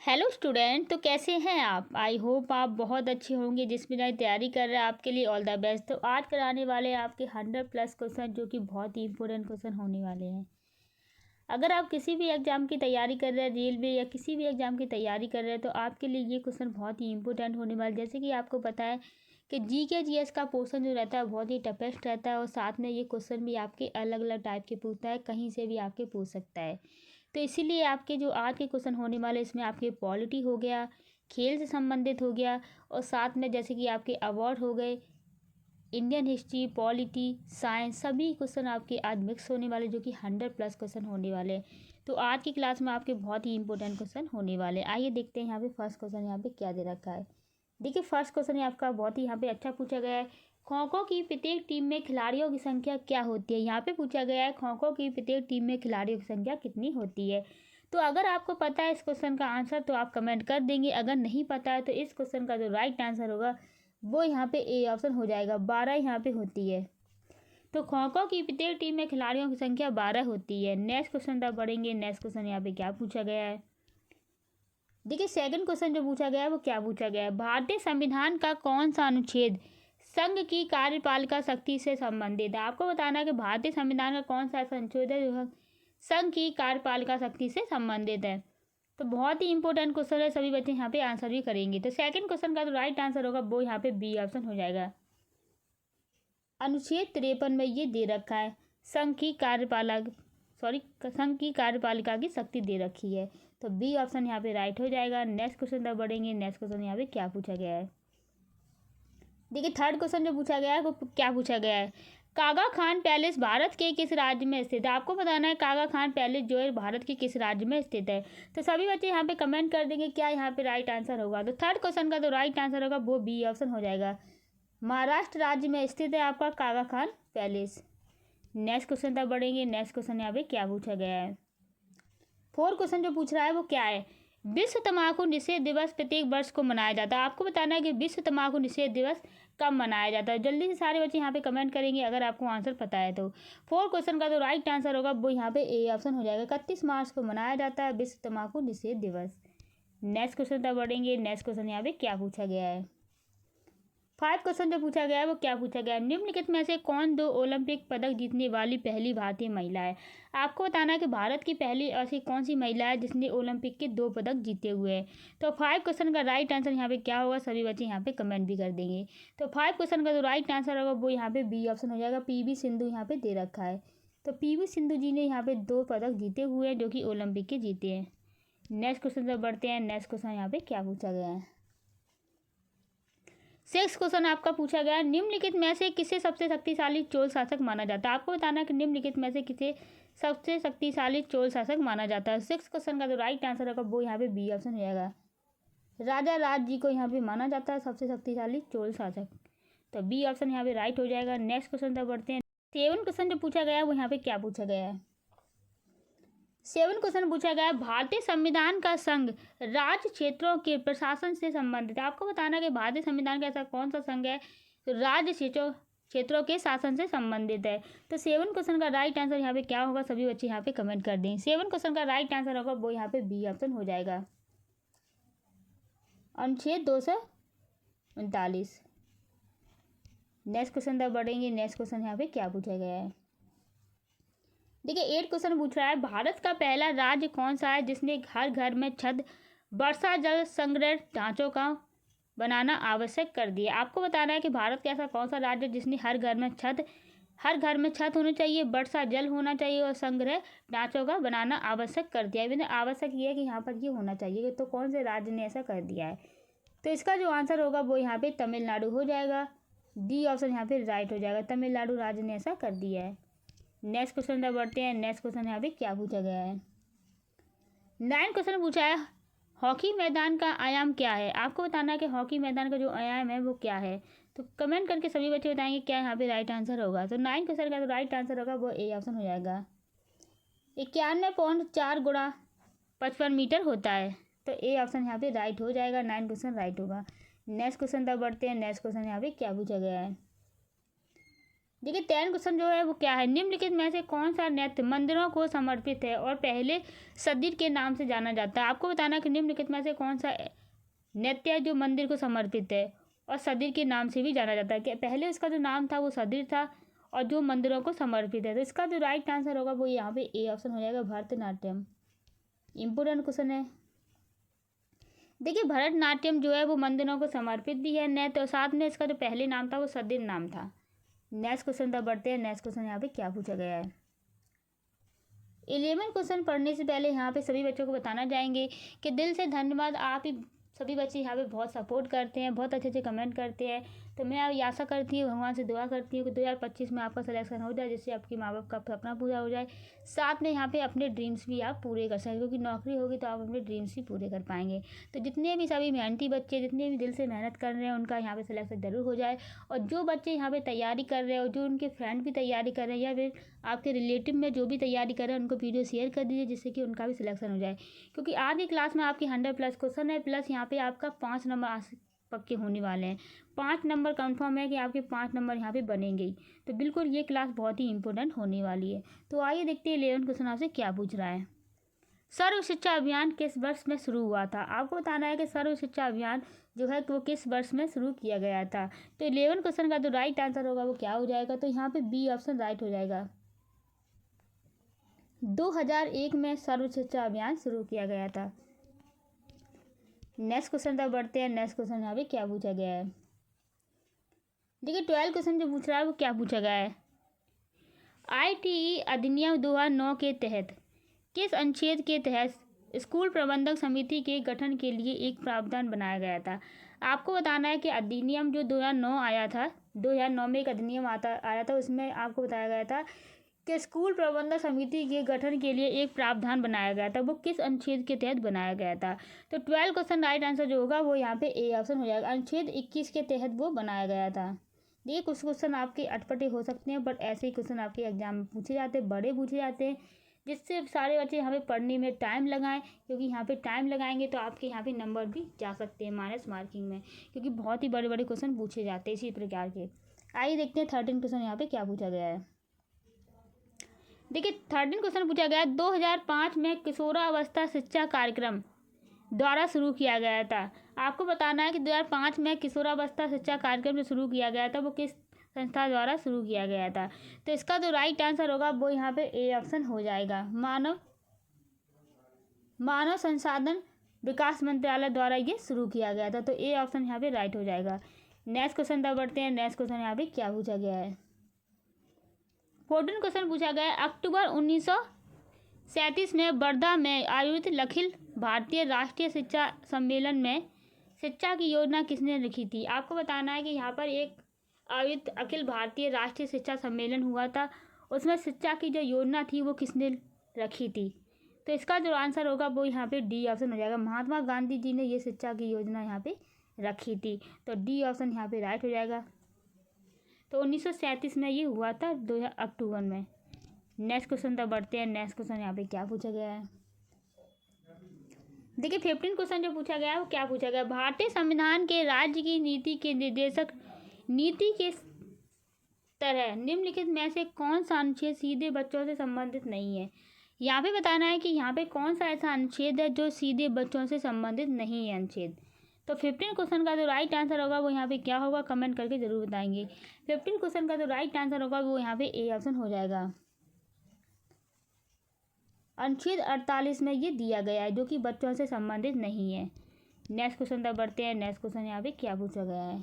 Hello student. तो कैसे हैं आप? आई होप आप बहुत अच्छे होंगे। जिस भी नई तैयारी कर रहे हैं आपके लिए ऑल द बेस्ट। तो आज कराने वाले हैं आपके 100+ क्वेश्चन, जो कि बहुत ही इंपॉर्टेंट क्वेश्चन होने वाले हैं। अगर आप किसी भी एग्ज़ाम की तैयारी कर रहे हैं, रेलवे या किसी भी एग्ज़ाम की तैयारी कर रहे हैं, तो आपके लिए ये क्वेश्चन बहुत ही इंपॉर्टेंट होने वाले। जैसे कि आपको पता है कि जीके जीएस का पोर्शन जो रहता है बहुत ही टफेस्ट रहता है, और साथ में ये क्वेश्चन भी आपके अलग अलग टाइप के पूछता है, कहीं से भी आपके पूछ सकता है। तो इसीलिए आपके जो आज के क्वेश्चन होने वाले, इसमें आपके पॉलिटी हो गया, खेल से संबंधित हो गया, और साथ में जैसे कि आपके अवार्ड हो गए, इंडियन हिस्ट्री, पॉलिटी, साइंस, सभी क्वेश्चन आपके आज मिक्स होने वाले, जो कि 100+ क्वेश्चन होने वाले। तो आज की क्लास में आपके बहुत ही इंपॉर्टेंट क्वेश्चन होने वाले। आइए देखते हैं यहाँ पे फर्स्ट क्वेश्चन यहाँ पे क्या दे रखा है। देखिए फर्स्ट क्वेश्चन आपका बहुत ही यहाँ पे अच्छा पूछा गया है। खो खो की प्रत्येक टीम में खिलाड़ियों की संख्या क्या होती है? यहाँ पे पूछा गया है खो खो की प्रत्येक टीम में खिलाड़ियों की संख्या कितनी होती है। तो अगर आपको पता है इस क्वेश्चन का आंसर तो आप कमेंट कर देंगे। अगर नहीं पता है तो इस क्वेश्चन का जो राइट आंसर होगा वो यहाँ पे ए ऑप्शन हो जाएगा। 12 यहाँ पे होती है। तो खो खो की प्रत्येक टीम में खिलाड़ियों की संख्या 12 होती है। नेक्स्ट क्वेश्चन तक बढ़ेंगे। नेक्स्ट क्वेश्चन यहाँ पे क्या पूछा गया है। देखिए सेकंड क्वेश्चन जो पूछा गया है वो क्या पूछा गया है। भारतीय संविधान का कौन सा अनुच्छेद संघ की कार्यपालिका शक्ति से संबंधित है? आपको बताना है कि भारतीय संविधान का कौन सा ऐसा अनुच्छेद है जो संघ की कार्यपालिका शक्ति से संबंधित है। तो बहुत ही इंपॉर्टेंट क्वेश्चन है, सभी बच्चे यहाँ पे आंसर भी करेंगे। तो सेकंड क्वेश्चन का जो राइट आंसर होगा वो यहाँ पे बी ऑप्शन हो जाएगा। अनुच्छेद 53 में ये दे रखा है, संघ की कार्यपालिका की शक्ति दे रखी है। तो बी ऑप्शन यहाँ पे राइट हो जाएगा। नेक्स्ट क्वेश्चन तक बढ़ेंगे। नेक्स्ट क्वेश्चन यहाँ पे क्या पूछा गया है। देखिए थर्ड क्वेश्चन जो पूछा गया है वो क्या पूछा गया है। कागा खान पैलेस भारत के किस राज्य में स्थित है? आपको बताना है कागा खान पैलेस जो है भारत के किस राज्य में स्थित है। तो सभी बच्चे यहाँ पे कमेंट कर देंगे क्या यहाँ पे राइट आंसर होगा। तो थर्ड क्वेश्चन का जो राइट आंसर होगा वो बी ऑप्शन हो जाएगा। महाराष्ट्र राज्य में स्थित है आपका कागा खान पैलेस। नेक्स्ट क्वेश्चन तक बढ़ेंगे। नेक्स्ट क्वेश्चन यहाँ पे क्या पूछा गया है। फोर्थ क्वेश्चन जो पूछ रहा है वो क्या है। विश्व तम्बाकू निषेध दिवस प्रत्येक वर्ष को मनाया जाता है। आपको बताना है कि विश्व तम्बाकू निषेध दिवस कब मनाया जाता है। जल्दी से सारे बच्चे यहाँ पे कमेंट करेंगे अगर आपको आंसर पता है तो। फोर्थ क्वेश्चन का जो राइट आंसर होगा वो यहाँ पे ए ऑप्शन हो जाएगा। 31 मार्च को मनाया जाता है विश्व तम्बाकू निषेध दिवस। नेक्स्ट क्वेश्चन तक बढ़ेंगे। नेक्स्ट क्वेश्चन यहाँ पे क्या पूछा गया है। 5 क्वेश्चन जो पूछा गया है वो क्या पूछा गया है। निम्नलिखित में से कौन 2 ओलंपिक पदक जीतने वाली पहली भारतीय महिला है? आपको बताना है कि भारत की पहली ऐसी कौन सी महिला है जिसने ओलंपिक के 2 पदक जीते हुए हैं। तो 5 क्वेश्चन का राइट आंसर यहाँ पे क्या होगा, सभी बच्चे यहाँ पे कमेंट भी कर देंगे। तो 5 क्वेश्चन का जो राइट आंसर होगा वो यहाँ पे बी ऑप्शन हो जाएगा। पीवी सिंधु यहाँ पे दे रखा है। तो पीवी सिंधु जी ने यहाँ पे 2 पदक जीते हुए हैं जो कि ओलंपिक के जीते हैं। नेक्स्ट क्वेश्चन तक बढ़ते हैं। नेक्स्ट क्वेश्चन यहाँ पे क्या पूछा गया है। 6 क्वेश्चन आपका पूछा गया है। निम्नलिखित में से किसे सबसे शक्तिशाली चोल शासक माना जाता है? आपको बताना है कि निम्नलिखित में से किसे सबसे शक्तिशाली चोल शासक माना जाता है। 6 क्वेश्चन का जो राइट आंसर होगा वो यहाँ पे बी ऑप्शन हो जाएगा। राजा राज जी को यहाँ पे माना जाता है सबसे शक्तिशाली चोल शासक। तो बी ऑप्शन यहाँ पे राइट हो जाएगा। नेक्स्ट क्वेश्चन तक बढ़ते हैं। 7 क्वेश्चन जो पूछा गया है वो यहाँ पे क्या पूछा गया है। 7 क्वेश्चन पूछा गया है। भारतीय संविधान का संघ राज्य क्षेत्रों के प्रशासन से संबंधित है। आपको बताना है कि भारतीय संविधान का ऐसा कौन सा संघ है जो राज्य क्षेत्रों के शासन से संबंधित है। तो 7 क्वेश्चन का राइट आंसर यहाँ पे क्या होगा, सभी बच्चे यहाँ पे कमेंट कर दें। 7 क्वेश्चन का राइट आंसर होगा वो यहाँ पे बी ऑप्शन हो जाएगा। अनुच्छेद 239। नेक्स्ट क्वेश्चन तक बढ़ेंगे। नेक्स्ट क्वेश्चन यहाँ पे क्या पूछा गया है। देखिए 8 क्वेश्चन पूछ रहा है। भारत का पहला राज्य कौन सा है जिसने हर घर में छत वर्षा जल संग्रह ढांचों का बनाना आवश्यक कर दिया? आपको बताना है कि भारत का ऐसा कौन सा राज्य जिसने हर घर में छत होनी चाहिए, वर्षा जल होना चाहिए और संग्रह ढांचों का बनाना आवश्यक कर दिया है। मैंने आवश्यक ये है कि यहाँ पर ये होना चाहिए। तो कौन से राज्य ने ऐसा कर दिया है? तो इसका जो आंसर होगा वो यहाँ पे तमिलनाडु हो जाएगा। डी ऑप्शन यहाँ पे राइट हो जाएगा। तमिलनाडु राज्य ने ऐसा कर दिया है। नेक्स्ट क्वेश्चन तक बढ़ते हैं। नेक्स्ट क्वेश्चन यहाँ पे क्या पूछा गया है। 9 क्वेश्चन पूछा है। हॉकी मैदान का आयाम क्या है? आपको बताना है कि हॉकी मैदान का जो आयाम है वो क्या है। तो कमेंट करके सभी बच्चे बताएंगे क्या यहाँ पे राइट आंसर होगा। तो 9 क्वेश्चन का जो राइट आंसर होगा वो ए ऑप्शन हो जाएगा। 91.4 गुणा 55 मीटर होता है। तो ए ऑप्शन यहाँ पे राइट हो जाएगा। 9 क्वेश्चन राइट होगा। नेक्स्ट क्वेश्चन तक बढ़ते हैं। नेक्स्ट क्वेश्चन यहाँ पे क्या पूछा गया है। देखिए 10 क्वेश्चन जो है वो क्या है, निम्नलिखित में से कौन सा नृत्य मंदिरों को समर्पित है और पहले सदीर के नाम से जाना जाता है। आपको बताना है कि निम्नलिखित में से कौन सा नृत्य है जो मंदिर को समर्पित है और सदीर के नाम से भी जाना जाता है। कि पहले इसका जो नाम था वो सदीर था और जो मंदिरों को समर्पित है। तो इसका जो राइट आंसर होगा वो यहाँ पे ए ऑप्शन हो जाएगा, भरतनाट्यम। इम्पोर्टेंट क्वेश्चन है। देखिए भरतनाट्यम जो है वो मंदिरों को समर्पित भी है नृत्य, और साथ में इसका जो पहले नाम था वो सदीर नाम था। नेक्स्ट क्वेश्चन तब बढ़ते हैं। नेक्स्ट क्वेश्चन यहाँ पे क्या पूछा गया है। 11 क्वेश्चन पढ़ने से पहले यहाँ पे सभी बच्चों को बताना चाहेंगे कि दिल से धन्यवाद। आप ही सभी बच्चे यहाँ पे बहुत सपोर्ट करते हैं, बहुत अच्छे अच्छे कमेंट करते हैं। तो मैं ये आशा करती हूँ, भगवान से दुआ करती हूँ कि 2025 में आपका सिलेक्शन हो जाए, जिससे आपके माँ बाप का सपना पूरा हो जाए। साथ में यहाँ पे अपने ड्रीम्स भी आप पूरे कर सकें, क्योंकि नौकरी होगी तो आप अपने ड्रीम्स भी पूरे कर पाएंगे। तो जितने भी सभी मेहनती बच्चे, जितने भी दिल से मेहनत कर रहे हैं, उनका यहाँ पे सिलेक्शन जरूर हो जाए। और जो बच्चे यहाँ पे तैयारी कर रहे हैं और जो उनके फ्रेंड भी तैयारी कर रहे हैं या फिर आपके रिलेटिव में जो भी तैयारी कर रहे हैं, उनको वीडियो शेयर कर दीजिए, जिससे कि उनका भी सिलेक्शन हो जाए। क्योंकि आज की क्लास में आपकी 100+ क्वेश्चन है, प्लस यहाँ पे आपका 5 नंबर पक्के होने वाले हैं। 5 नंबर कंफर्म है कि आपके 5 नंबर यहाँ पे बनेंगे ही। तो बिल्कुल ये क्लास बहुत ही इंपॉर्टेंट होने वाली है। तो आइए देखते हैं 11 क्वेश्चन आपसे क्या पूछ रहा है। सर्व शिक्षा अभियान किस वर्ष में शुरू हुआ था। आपको बताना है कि सर्व शिक्षा अभियान जो है वो किस वर्ष में शुरू किया गया था। तो 11 क्वेश्चन का जो राइट आंसर होगा वो क्या हो जाएगा, तो यहाँ पे बी ऑप्शन राइट हो जाएगा। 2001 में सर्व शिक्षा अभियान शुरू किया गया था। नेक्स्ट क्वेश्चन तक बढ़ते हैं। नेक्स्ट क्वेश्चन यहाँ पे क्या पूछा गया है। देखिए 12 क्वेश्चन जो पूछ रहा है वो क्या पूछा गया है। ITE अधिनियम 2009 के तहत किस अनुच्छेद के तहत स्कूल प्रबंधक समिति के गठन के लिए एक प्रावधान बनाया गया था। आपको बताना है कि अधिनियम जो 2009 आया था, 2009 में एक अधिनियम आया था, उसमें आपको बताया गया था कि स्कूल प्रबंधक समिति के गठन के लिए एक प्रावधान बनाया गया था। वो किस अनुच्छेद के तहत बनाया गया था। तो 12 क्वेश्चन राइट आंसर जो होगा वो यहाँ पे ए ऑप्शन हो जाएगा। अनुच्छेद 21 के तहत वो बनाया गया था। देखिए कुछ क्वेश्चन आपके अटपटे हो सकते हैं, बट ऐसे ही क्वेश्चन आपके एग्जाम में पूछे जाते हैं, बड़े पूछे जाते हैं, जिससे सारे बच्चे यहाँ पे पढ़ने में टाइम लगाएं। क्योंकि यहाँ पे टाइम लगाएंगे तो आपके यहाँ पे नंबर भी जा सकते हैं माइनस मार्किंग में, क्योंकि बहुत ही बड़े बड़े क्वेश्चन पूछे जाते हैं इसी प्रकार के। आइए देखते हैं 13 क्वेश्चन यहाँ पे क्या पूछा गया है। देखिए 13 क्वेश्चन पूछा गया है। 2005 में किशोरावस्था शिक्षा कार्यक्रम द्वारा शुरू किया गया था। आपको बताना है कि 2005 में किशोरावस्था शिक्षा कार्यक्रम जो शुरू किया गया था वो किस संस्था द्वारा शुरू किया गया था। तो इसका जो राइट आंसर होगा वो यहाँ पे ए ऑप्शन हो जाएगा। मानव संसाधन विकास मंत्रालय द्वारा ये शुरू किया गया था। तो ए ऑप्शन यहाँ पे राइट हो जाएगा। नेक्स्ट क्वेश्चन तक बढ़ते हैं। नेक्स्ट क्वेश्चन यहाँ पे क्या पूछा गया है। 14 क्वेश्चन पूछा गया है। अक्टूबर 1937 में वर्धा में आयोजित अखिल भारतीय राष्ट्रीय शिक्षा सम्मेलन में शिक्षा की योजना किसने लिखी थी। आपको बताना है कि यहाँ पर एक आयोजित अखिल भारतीय राष्ट्रीय शिक्षा सम्मेलन हुआ था, उसमें शिक्षा की जो योजना थी वो किसने रखी थी। तो इसका जो आंसर होगा वो यहाँ पे डी ऑप्शन हो जाएगा। महात्मा गांधी जी ने ये शिक्षा की योजना यहाँ पे रखी थी। तो डी ऑप्शन यहाँ पे राइट हो जाएगा। तो 1937 में ये हुआ था 2 अक्टूबर में। नेक्स्ट क्वेश्चन तक बढ़ते हैं। नेक्स्ट क्वेश्चन यहाँ पे क्या पूछा गया है। देखिए 15 क्वेश्चन जो पूछा गया है वो क्या पूछा गया। भारतीय संविधान के राज्य की नीति के निर्देशक नीति के तरह निम्नलिखित में से कौन सा अनुच्छेद सीधे बच्चों से संबंधित नहीं है। यहाँ पे बताना है कि यहाँ पे कौन सा ऐसा अनुच्छेद है जो सीधे बच्चों से संबंधित नहीं है अनुच्छेद। तो 15 क्वेश्चन का जो राइट आंसर होगा वो यहाँ पे क्या होगा, कमेंट करके जरूर बताएंगे। 15 क्वेश्चन का जो राइट आंसर होगा वो यहाँ पे ए ऑप्शन हो जाएगा। अनुच्छेद 48 में ये दिया गया है जो कि बच्चों से संबंधित नहीं है। नेक्स्ट क्वेश्चन तक बढ़ते हैं। नेक्स्ट क्वेश्चन यहाँ पे क्या पूछा गया है।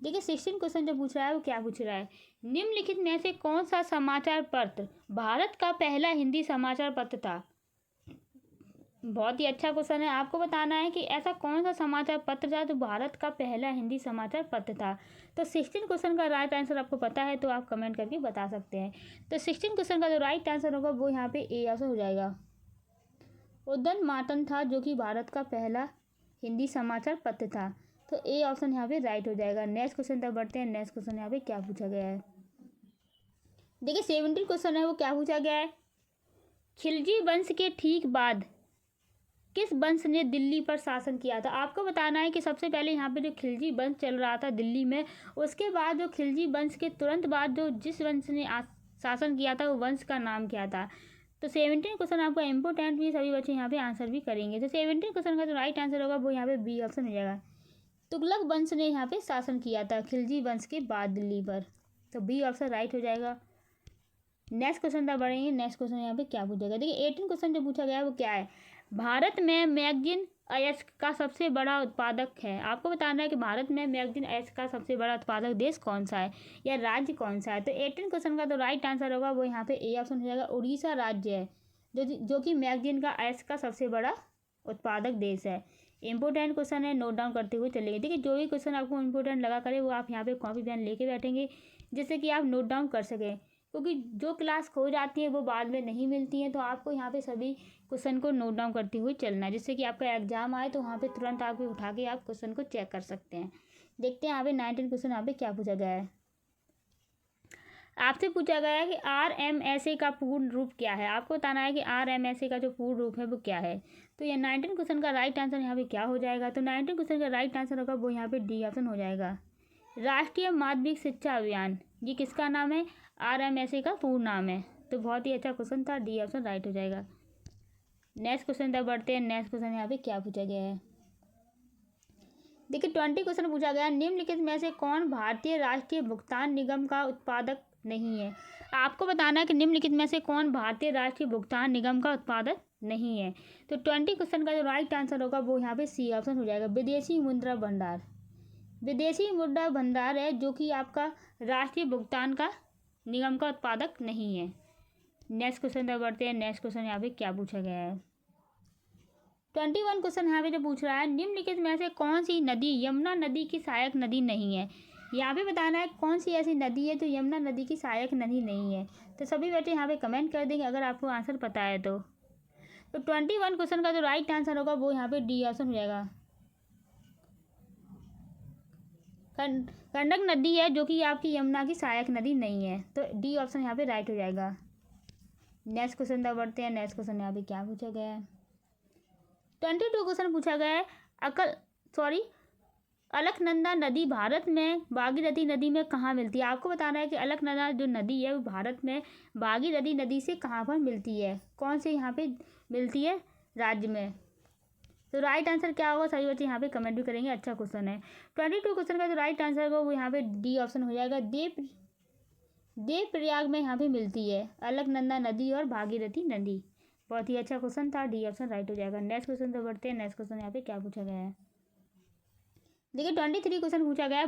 देखिए 16 क्वेश्चन जो पूछ रहा है वो क्या पूछ रहा है। निम्नलिखित में से कौन सा समाचार पत्र भारत का पहला हिंदी समाचार पत्र था। बहुत ही अच्छा क्वेश्चन है। आपको बताना है कि ऐसा कौन सा समाचार पत्र था जो भारत का पहला हिंदी समाचार पत्र था। तो 16 क्वेश्चन का राइट आंसर आपको पता है तो आप कमेंट करके बता सकते हैं। तो 16 क्वेश्चन का जो राइट आंसर होगा वो यहाँ पे ए आंसर हो जाएगा। उदन मातन था जो कि भारत का पहला हिंदी समाचार पत्र था। तो ए ऑप्शन यहाँ पे राइट हो जाएगा। नेक्स्ट क्वेश्चन तक बढ़ते हैं। नेक्स्ट क्वेश्चन यहाँ पे क्या पूछा गया है। देखिए 17 क्वेश्चन है वो क्या पूछा गया है। खिलजी वंश के ठीक बाद किस वंश ने दिल्ली पर शासन किया था? आपको बताना है कि सबसे पहले यहाँ पे जो खिलजी वंश चल रहा था दिल्ली में, उसके बाद जो खिलजी वंश के तुरंत बाद जो जिस वंश ने शासन किया था वो वंश का नाम क्या था? तो 17 क्वेश्चन आपको इंपॉर्टेंट भी, सभी बच्चे यहाँ पे आंसर भी करेंगे। तो 17 क्वेश्चन का जो राइट आंसर होगा वो यहाँ पे बी ऑप्शन हो जाएगा। तुगलक वंश ने यहाँ पे शासन किया था खिलजी वंश के बाद दिल्ली पर, तो बी ऑप्शन राइट हो जाएगा। नेक्स्ट क्वेश्चन था बढ़ेंगे। नेक्स्ट क्वेश्चन यहाँ पे क्या पूछेगा, देखिए 18 क्वेश्चन जो पूछा गया है वो क्या है? भारत में मैगजीन अयस्क का सबसे बड़ा उत्पादक है। आपको बताना है कि भारत में मैगजीन अयस्क का सबसे बड़ा उत्पादक देश कौन सा है या राज्य कौन सा है? तो 18 क्वेश्चन का तो राइट आंसर होगा वो यहाँ पे ए ऑप्शन हो जाएगा। उड़ीसा राज्य है जो कि मैगजीन का अयस्क का सबसे बड़ा उत्पादक देश है। इंपॉर्टेंट क्वेश्चन है, नोट डाउन करते हुए चलेंगे। देखिए जो भी क्वेश्चन आपको इंपॉर्टेंट लगा करे वो आप यहाँ पे कॉपी पेन लेके बैठेंगे जिससे कि आप नोट डाउन कर सकें, क्योंकि जो क्लास खो जाती है वो बाद में नहीं मिलती है। तो आपको यहाँ पे सभी क्वेश्चन को नोट डाउन करते हुए चलना है जिससे कि आपका एग्जाम आए तो वहाँ पे तुरंत आपको उठा के आप क्वेश्चन को चेक कर सकते हैं। देखते हैं यहाँ पे 19 क्वेश्चन यहाँ पे क्या पूछा गया है। आपसे पूछा गया है कि RMSA का पूर्ण रूप क्या है? आपको बताना है कि RMSA का जो पूर्ण रूप है वो क्या है। तो ये 19 क्वेश्चन का राइट आंसर यहाँ पे क्या हो जाएगा? तो 19 क्वेश्चन का राइट आंसर होगा वो यहाँ पे डी ऑप्शन हो जाएगा। राष्ट्रीय माध्यमिक शिक्षा अभियान, ये किसका नाम है? RMSA का पूर्ण नाम है। तो बहुत ही अच्छा क्वेश्चन था, डी ऑप्शन राइट हो जाएगा। नेक्स्ट क्वेश्चन तक बढ़ते हैं। नेक्स्ट क्वेश्चन यहाँ पे क्या पूछा गया है, देखिए 20 क्वेश्चन पूछा गया। निम्नलिखित में से कौन भारतीय राष्ट्रीय भुगतान निगम का उत्पादक नहीं है? आपको बताना है कि निम्नलिखित में से कौन भारतीय राष्ट्रीय भुगतान निगम का उत्पादक नहीं है। तो 20 क्वेश्चन का जो राइट आंसर होगा वो यहाँ पे सी ऑप्शन हो जाएगा। विदेशी मुद्रा भंडार, विदेशी मुद्रा भंडार है जो कि आपका राष्ट्रीय भुगतान का निगम का उत्पादक नहीं है। नेक्स्ट क्वेश्चन तक बढ़ते हैं। नेक्स्ट क्वेश्चन यहाँ पे क्या पूछा गया है, 21 क्वेश्चन यहाँ पे जो पूछ रहा है, निम्नलिखित में से कौन सी नदी यमुना नदी की सहायक नदी नहीं है? यहाँ पे बताना है कौन सी ऐसी नदी है जो यमुना नदी की सहायक नदी नहीं है। तो सभी बच्चे यहाँ पे कमेंट कर देंगे अगर आपको आंसर पता है तो 21 क्वेश्चन का जो राइट आंसर होगा वो यहाँ पे डी ऑप्शन हो जाएगा। गंडक नदी है जो कि आपकी यमुना की सहायक नदी नहीं है। तो डी ऑप्शन यहाँ पे राइट हो जाएगा। नेक्स्ट क्वेश्चन तक बढ़ते हैं। नेक्स्ट क्वेश्चन यहाँ पे क्या पूछा गया है, 22 क्वेश्चन पूछा गया है। अलकनंदा नदी भारत में भागीरथी नदी में कहाँ मिलती है? आपको बताना है कि अलकनंदा जो नदी है वो भारत में भागीरथी नदी से कहाँ पर मिलती है, कौन से यहाँ पे मिलती है राज्य में। तो राइट आंसर क्या होगा, सभी बच्चे यहाँ पे कमेंट भी करेंगे। अच्छा क्वेश्चन है। 22 क्वेश्चन का जो राइट आंसर होगा वो यहाँ पे डी ऑप्शन हो जाएगा। देवप्रयाग में यहाँ पे मिलती है अलकनंदा नदी और भागीरथी नदी। बहुत ही अच्छा क्वेश्चन था, डी ऑप्शन राइट हो जाएगा। नेक्स्ट क्वेश्चन तो बढ़ते हैं। नेक्स्ट क्वेश्चन यहाँ पे क्या पूछा गया है, देखिए 23 क्वेश्चन पूछा गया है।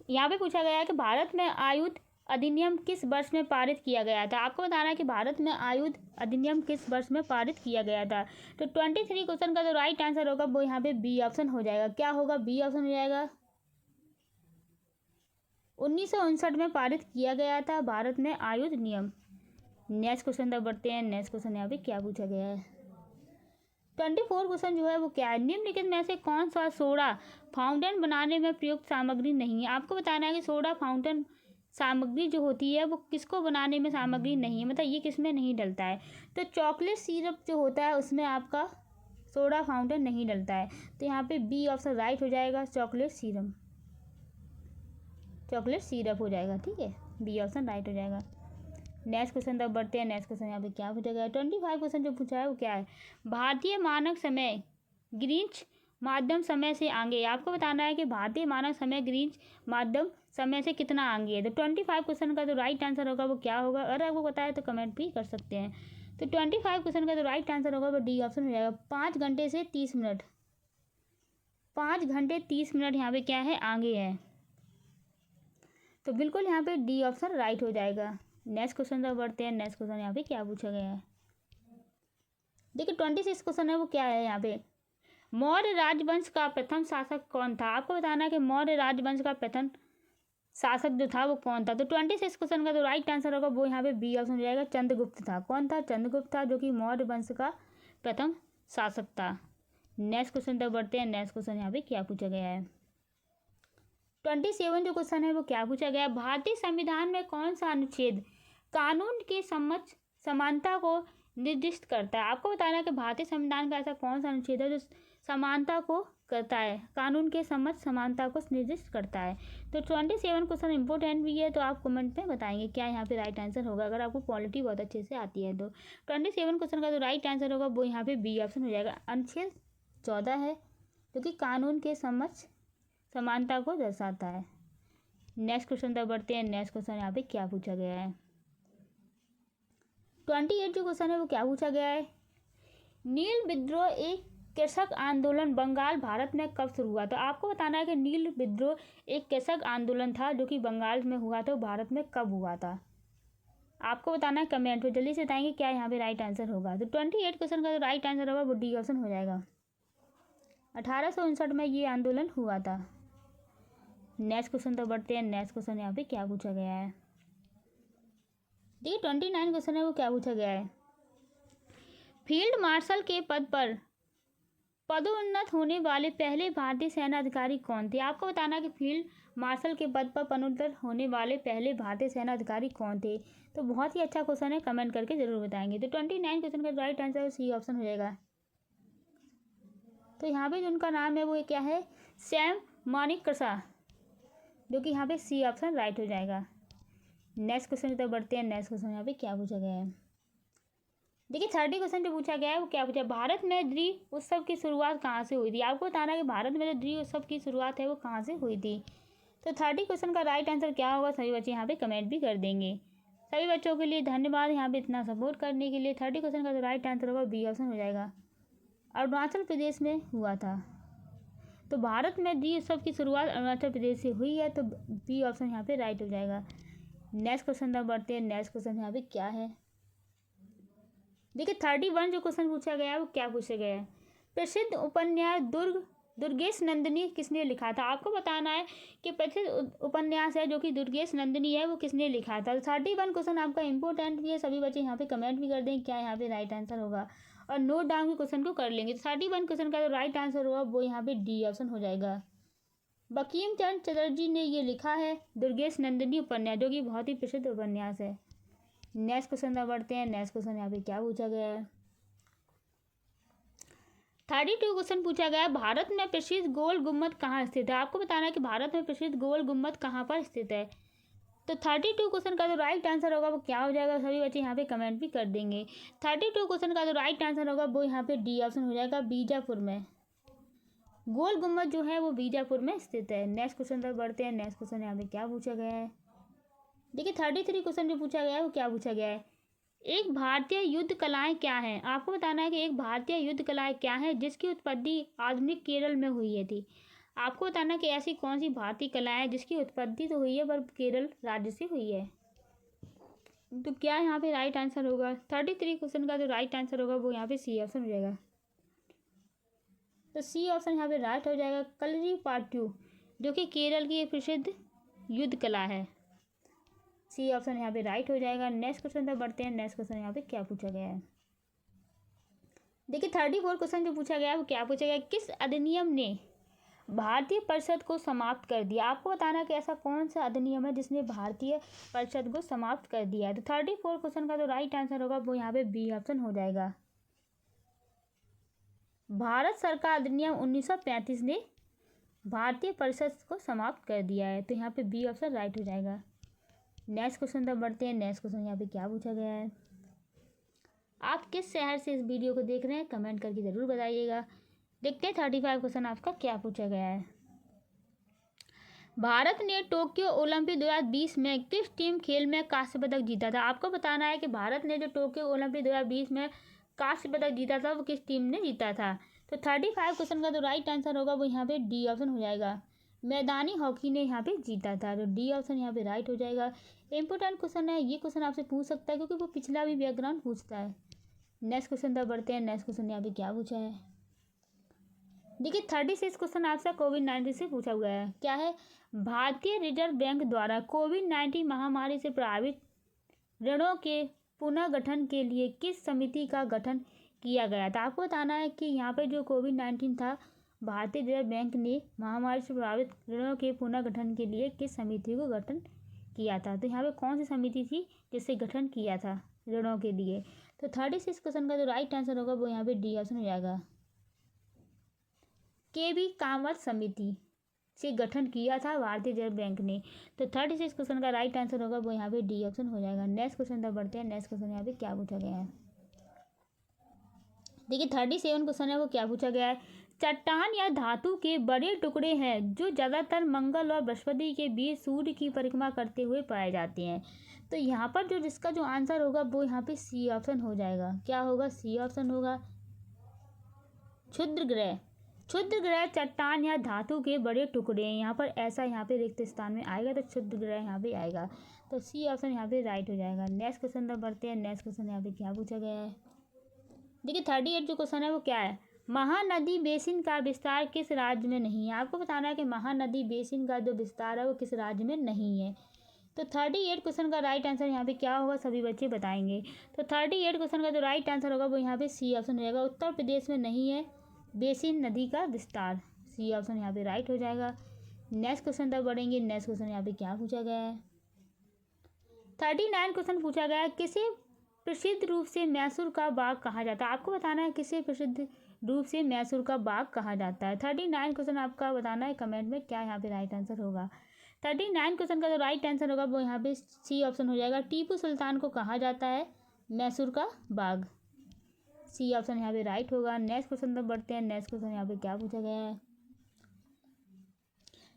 यहाँ पे पूछा गया है कि भारत में आयुध अधिनियम किस वर्ष में पारित किया गया था? आपको बताना है कि भारत में आयुध अधिनियम किस वर्ष में पारित किया गया था। तो 23 क्वेश्चन का जो राइट आंसर होगा वो यहाँ पे बी ऑप्शन हो जाएगा। क्या होगा? बी ऑप्शन हो जाएगा। 1959 में पारित किया गया था भारत में आयुध नियम। नेक्स्ट क्वेश्चन तक बढ़ते हैं। नेक्स्ट क्वेश्चन यहाँ पे क्या पूछा गया है, 24 क्वेश्चन जो है वो क्या है, निम्नलिखित में से कौन सा सोडा फाउंटेन बनाने में प्रयुक्त सामग्री नहीं है? आपको बताना है कि सोडा फाउंटेन सामग्री जो होती है वो किसको बनाने में सामग्री नहीं है, मतलब ये किस में नहीं डलता है। तो चॉकलेट सिरप जो होता है उसमें आपका सोडा फाउंटेन नहीं डलता है। तो यहाँ पे बी ऑप्शन राइट हो जाएगा। चॉकलेट सिरप हो जाएगा। ठीक है, बी ऑप्शन राइट हो जाएगा। नेक्स्ट क्वेश्चन तक बढ़ते हैं। नेक्स्ट क्वेश्चन यहाँ पे क्या पूछा गया है, 25 क्वेश्चन जो पूछा है वो क्या है, भारतीय मानक समय ग्रीनिच माध्यम समय से आगे। आपको बताना है कि भारतीय मानक समय ग्रीनिच माध्यम समय से कितना आगे है। तो 25 क्वेश्चन का जो राइट आंसर होगा वो क्या होगा, अगर आपको पता है तो कमेंट भी कर सकते हैं। तो 25 क्वेश्चन का जो राइट आंसर होगा वो डी ऑप्शन हो जाएगा। 5 घंटे से 30 मिनट, 5 घंटे 30 मिनट यहाँ पे क्या है, आगे है। तो बिल्कुल यहाँ पे डी ऑप्शन राइट हो जाएगा। नेक्स्ट क्वेश्चन तक बढ़ते हैं। नेक्स्ट क्वेश्चन यहाँ पे क्या पूछा गया है, देखिए 26 क्वेश्चन है वो क्या है यहाँ पे, मौर्य राजवंश का प्रथम शासक कौन था? आपको बताना है कि मौर्य राजवंश का प्रथम शासक जो था वो कौन था। तो 26 क्वेश्चन का जो राइट आंसर होगा वो यहाँ पे बी ऑप्शन हो जाएगा। चंद्रगुप्त था। कौन था? चंद्रगुप्त था, जो कि मौर्य वंश का प्रथम शासक था। नेक्स्ट क्वेश्चन तक बढ़ते हैं। नेक्स्ट क्वेश्चन यहाँ पे क्या पूछा गया है, 27 जो क्वेश्चन है वो क्या पूछा गया है, भारतीय संविधान में कौन सा अनुच्छेद कानून के समक्ष समानता को निर्दिष्ट करता है। आपको बताना है कि भारतीय संविधान का ऐसा कौन सा अनुच्छेद है जो समानता को करता है, कानून के समक्ष समानता को निर्दिष्ट करता है। तो 27 क्वेश्चन इंपॉर्टेंट भी है, तो आप कमेंट में बताएंगे क्या यहाँ पे राइट आंसर होगा, अगर आपको पॉलिटी बहुत अच्छे से आती है तो। 27 क्वेश्चन का जो राइट आंसर होगा वो यहाँ पे बी ऑप्शन हो जाएगा। अनुच्छेद 14 है जो कि कानून के समक्ष समानता को दर्शाता है। नेक्स्ट क्वेश्चन तक बढ़ते हैं। नेक्स्ट क्वेश्चन यहाँ पे क्या पूछा गया है, 28 जो क्वेश्चन है वो क्या पूछा गया है, नील विद्रोह एक कृषक आंदोलन बंगाल भारत में कब शुरू हुआ? तो आपको बताना है कि नील विद्रोह एक कृषक आंदोलन था जो कि बंगाल में हुआ था, भारत में कब हुआ था? आपको बताना है कमेंट में, जल्दी से बताएंगे क्या यहाँ पे राइट आंसर होगा। तो 28 क्वेश्चन का जो राइट आंसर होगा वो डी ऑप्शन हो जाएगा। 1859 में ये आंदोलन हुआ था। नेक्स्ट क्वेश्चन तो बढ़ते हैं। नेक्स्ट क्वेश्चन यहाँ पे क्या पूछा गया है, देखिए 29 क्वेश्चन है वो क्या पूछा गया है, फील्ड मार्शल के पद पर पदोन्नत होने वाले पहले भारतीय सेना अधिकारी कौन थे? आपको बताना है कि फील्ड मार्शल के पद पर पदोन्नत होने वाले पहले भारतीय सेना अधिकारी कौन थे? तो बहुत ही अच्छा क्वेश्चन है, कमेंट करके जरूर बताएंगे। तो 29 क्वेश्चन का राइट आंसर सी ऑप्शन हो जाएगा। तो यहाँ पे जो उनका नाम है वो क्या है, सैम मानेकशॉ, जो कि यहाँ पे सी ऑप्शन राइट हो जाएगा। नेक्स्ट क्वेश्चन की तरफ बढ़ते हैं। नेक्स्ट क्वेश्चन यहाँ पे क्या पूछा गया है, देखिए 30 क्वेश्चन जो पूछा गया है वो क्या पूछा, भारत में द्री उत्सव की शुरुआत कहाँ से हुई थी? आपको बताना है कि भारत में जो द्री उत्सव की शुरुआत है वो कहाँ से हुई थी। तो 30 क्वेश्चन का राइट आंसर क्या होगा, सभी बच्चे यहाँ पे कमेंट भी कर देंगे। सभी बच्चों के लिए धन्यवाद यहाँ पे इतना सपोर्ट करने के लिए। 30 क्वेश्चन का जो राइट आंसर होगा बी ऑप्शन हो जाएगा, अरुणाचल प्रदेश में हुआ था। तो भारत में द्री उत्सव की शुरुआत अरुणाचल प्रदेश से हुई है, तो बी ऑप्शन यहाँ पे राइट हो जाएगा। नेक्स्ट क्वेश्चन तक बढ़ते हैं। नेक्स्ट क्वेश्चन यहाँ पे क्या है, देखिए 31 जो क्वेश्चन पूछा गया है वो क्या पूछा गया है, प्रसिद्ध उपन्यास दुर्गेश नंदिनी किसने लिखा था? आपको बताना है कि प्रसिद्ध उपन्यास है जो कि दुर्गेश नंदिनी है वो किसने लिखा था। 31 क्वेश्चन आपका इंपॉर्टेंट भी है, सभी बच्चे यहाँ पे कमेंट भी कर दें क्या यहाँ पे राइट आंसर होगा और नोट डाउन के क्वेश्चन को कर लेंगे। तो 31 क्वेश्चन का जो राइट आंसर होगा वो यहाँ पे डी ऑप्शन हो जाएगा। बंकिम चंद्र चटर्जी ने ये लिखा है दुर्गेश नंदिनी उपन्यास, जो कि बहुत ही प्रसिद्ध उपन्यास है। नेक्स्ट क्वेश्चन तक बढ़ते हैं। नेक्स्ट क्वेश्चन यहाँ पे क्या पूछा गया है, 32 क्वेश्चन पूछा गया है, भारत में प्रसिद्ध गोल गुम्बद कहाँ स्थित है? आपको बताना है कि भारत में प्रसिद्ध गोल गुम्बद कहाँ पर स्थित है। तो 32 क्वेश्चन का जो राइट आंसर होगा वो क्या हो जाएगा, सभी बच्चे यहाँ पे कमेंट भी कर देंगे। 32 क्वेश्चन का जो राइट आंसर होगा वो यहाँ पे डी ऑप्शन हो जाएगा, बीजापुर में। गोल गुम्बद जो है वो बीजापुर में स्थित है। नेक्स्ट क्वेश्चन तक बढ़ते हैं। नेक्स्ट क्वेश्चन यहाँ पे क्या पूछा गया है, देखिए 33 क्वेश्चन जो पूछा गया है वो क्या पूछा गया है, एक भारतीय युद्ध कलाएं क्या हैं? आपको बताना है कि एक भारतीय युद्ध कलाएं क्या हैं जिसकी उत्पत्ति आधुनिक केरल में हुई है थी। आपको बताना कि ऐसी कौन सी भारतीय कलाएं हैं जिसकी उत्पत्ति तो हुई है पर केरल राज्य से हुई है। तो क्या यहाँ पे राइट आंसर होगा, 33 क्वेश्चन का जो राइट आंसर होगा वो यहाँ पे सी ऑप्शन हो जाएगा। तो सी ऑप्शन यहाँ पे राइट हो जाएगा, कलरी पाट्यू, जो कि केरल की एक प्रसिद्ध युद्ध कला है। सी ऑप्शन यहाँ पे राइट हो जाएगा। नेक्स्ट क्वेश्चन तक बढ़ते हैं। नेक्स्ट क्वेश्चन यहाँ पे क्या पूछा गया है, देखिए 34 क्वेश्चन जो पूछा गया है वो क्या पूछा गया है, किस अधिनियम ने भारतीय परिषद को समाप्त कर दिया? आपको बताना है कि ऐसा कौन सा अधिनियम है जिसने भारतीय परिषद को समाप्त कर दिया है। तो 34 क्वेश्चन का जो राइट आंसर होगा वो यहाँ पे बी ऑप्शन हो जाएगा, भारत सरकार अधिनियम 1935 ने भारतीय परिषद को समाप्त कर दिया है। तो यहाँ पे बी ऑप्शन राइट हो जाएगा। नेक्स्ट क्वेश्चन तक बढ़ते हैं। नेक्स्ट क्वेश्चन यहाँ पे क्या पूछा गया है, आप किस शहर से इस वीडियो को देख रहे हैं कमेंट करके ज़रूर बताइएगा। देखते हैं 35 क्वेश्चन आपका क्या पूछा गया है, भारत ने टोक्यो ओलंपिक 2020 में किस टीम खेल में कांस्य पदक जीता था? आपको बताना है कि भारत ने जो टोक्यो ओलंपिक 2020 में कांस्य पदक जीता था वो किस टीम ने जीता था। तो 35 क्वेश्चन का जो राइट आंसर होगा वो यहाँ पे डी ऑप्शन हो जाएगा, मैदानी हॉकी ने यहाँ पे जीता था। तो डी ऑप्शन यहाँ पे राइट हो जाएगा। इंपॉर्टेंट क्वेश्चन है, ये क्वेश्चन आपसे पूछ सकता है क्योंकि वो पिछला भी बैकग्राउंड पूछता है। नेक्स्ट क्वेश्चन तक बढ़ते हैं। नेक्स्ट क्वेश्चन यहाँ पे क्या पूछा है, देखिए 36 क्वेश्चन आपसे कोविड-19 से पूछा हुआ है। क्या है, भारतीय रिजर्व बैंक द्वारा कोविड-19 महामारी से प्रभावित ऋणों के पुनर्गठन के लिए किस समिति का गठन किया गया था? आपको बताना है कि यहाँ पे जो कोविड-19 था, भारतीय रिजर्व बैंक ने महामारी से प्रभावित ऋणों के पुनर्गठन के लिए किस समिति को गठन किया था। तो यहाँ पे कौन सी समिति थी जिससे गठन किया था ऋणों के लिए? तो 36 क्वेश्चन का जो राइट आंसर होगा वो यहाँ पे डी ऑप्शन हो जाएगा। केबी कामत समिति से गठन किया था भारतीय रिजर्व बैंक ने। तो 36 क्वेश्चन का राइट आंसर होगा वो यहाँ पे डी ऑप्शन हो जाएगा। नेक्स्ट क्वेश्चन तक बढ़ते हैं। नेक्स्ट क्वेश्चन यहाँ पे क्या पूछा गया है, देखिए 37 क्वेश्चन है वो क्या पूछा गया है। चट्टान या धातु के बड़े टुकड़े हैं जो ज़्यादातर मंगल और बृहस्पति के बीच सूर्य की परिक्रमा करते हुए पाए जाते हैं। तो यहाँ पर जो जिसका जो आंसर होगा वो यहाँ पे सी ऑप्शन हो जाएगा। क्या होगा, सी ऑप्शन होगा। क्षुद्र ग्रह, क्षुद्र ग्रह चट्टान या धातु के बड़े टुकड़े हैं। यहाँ पर ऐसा यहाँ पे रिक्त स्थान में आएगा तो क्षुद्र ग्रह यहाँ पे आएगा। तो सी ऑप्शन यहाँ पे राइट हो जाएगा। नेक्स्ट क्वेश्चन तक बढ़ते हैं। नेक्स्ट क्वेश्चन यहाँ पे क्या पूछा गया है, देखिए 38 जो क्वेश्चन है वो क्या है। महानदी बेसिन का विस्तार किस राज्य में नहीं है। आपको बताना है कि महानदी बेसिन का जो विस्तार है वो किस राज्य में नहीं है। तो 38 क्वेश्चन का राइट आंसर यहाँ पे क्या होगा, सभी बच्चे बताएंगे। तो 38 क्वेश्चन का जो राइट आंसर होगा वो यहाँ पे सी ऑप्शन हो जाएगा। उत्तर प्रदेश में नहीं है बेसिन नदी का विस्तार। सी ऑप्शन यहाँ पे राइट हो जाएगा। नेक्स्ट क्वेश्चन तक बढ़ेंगे। नेक्स्ट क्वेश्चन यहाँ पे क्या पूछा गया है, 39 क्वेश्चन पूछा गया है। किसे प्रसिद्ध रूप से मैसूर का बाग कहा जाता है। आपको बताना है किसे प्रसिद्ध रूप से मैसूर का बाग कहा जाता है। 39 क्वेश्चन आपका बताना है कमेंट में क्या यहाँ पे राइट आंसर होगा। 39 क्वेश्चन का जो राइट आंसर होगा वो यहाँ पे सी ऑप्शन हो जाएगा। टीपू सुल्तान को कहा जाता है मैसूर का बाग। सी ऑप्शन यहाँ पे राइट होगा। नेक्स्ट क्वेश्चन तक बढ़ते हैं। नेक्स्ट क्वेश्चन यहाँ पे क्या पूछा गया है,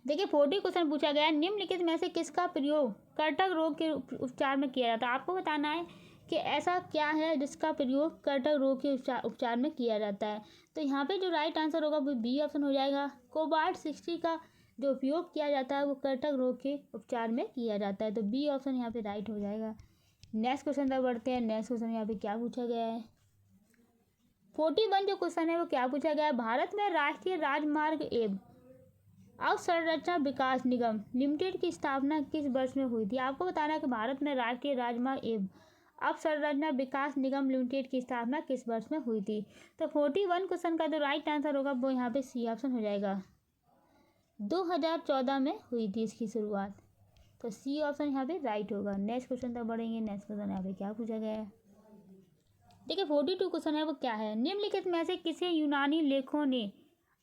देखिए 40 क्वेश्चन पूछा गया है। निम्नलिखित में से किसका प्रयोग कर्टक रोग के उपचार में किया जाता है। आपको बताना है कि ऐसा क्या है जिसका प्रयोग कर्टक रोग के उपचार में किया जाता है। तो यहाँ पे जो राइट आंसर होगा वो बी ऑप्शन हो जाएगा। कोबाल्ट 60 का जो उपयोग किया जाता है वो कर्टक रोग के उपचार में किया जाता है। तो बी ऑप्शन यहाँ पे राइट हो जाएगा। नेक्स्ट क्वेश्चन तक बढ़ते हैं। नेक्स्ट क्वेश्चन यहाँ पे क्या पूछा गया है, 41 जो क्वेश्चन है वो क्या पूछा गया है। भारत में राष्ट्रीय राजमार्ग एवं अवसंरचना विकास निगम लिमिटेड की स्थापना किस वर्ष में हुई थी। आपको बताना है कि भारत में राष्ट्रीय राजमार्ग एवं अवसंरचना विकास निगम लिमिटेड की स्थापना किस वर्ष में हुई थी। तो 41 क्वेश्चन का जो राइट आंसर होगा वो यहाँ पे सी ऑप्शन हो जाएगा। 2014 में हुई थी इसकी शुरुआत। तो सी ऑप्शन यहाँ पे राइट होगा। नेक्स्ट क्वेश्चन तक बढ़ेंगे। नेक्स्ट क्वेश्चन यहाँ पे क्या पूछा गया है, देखिए 42 क्वेश्चन है वो क्या है। निम्नलिखित में से किसे यूनानी लेखकों ने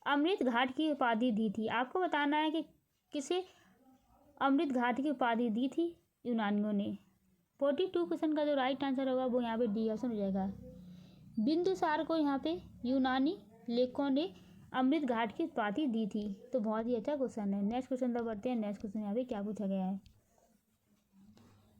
अमृत घाट की उपाधि दी थी। आपको बताना है कि किसे अमृत घाट की उपाधि दी थी यूनानियों ने। 42 क्वेश्चन का जो राइट आंसर होगा वो यहाँ पे डी ऑप्शन हो जाएगा। बिंदुसार को यहाँ पे यूनानी लेखकों ने अमृत घाट की उपाधि दी थी। तो बहुत ही अच्छा क्वेश्चन है। नेक्स्ट क्वेश्चन तक बढ़ते हैं। नेक्स्ट क्वेश्चन यहाँ पे क्या पूछा गया है,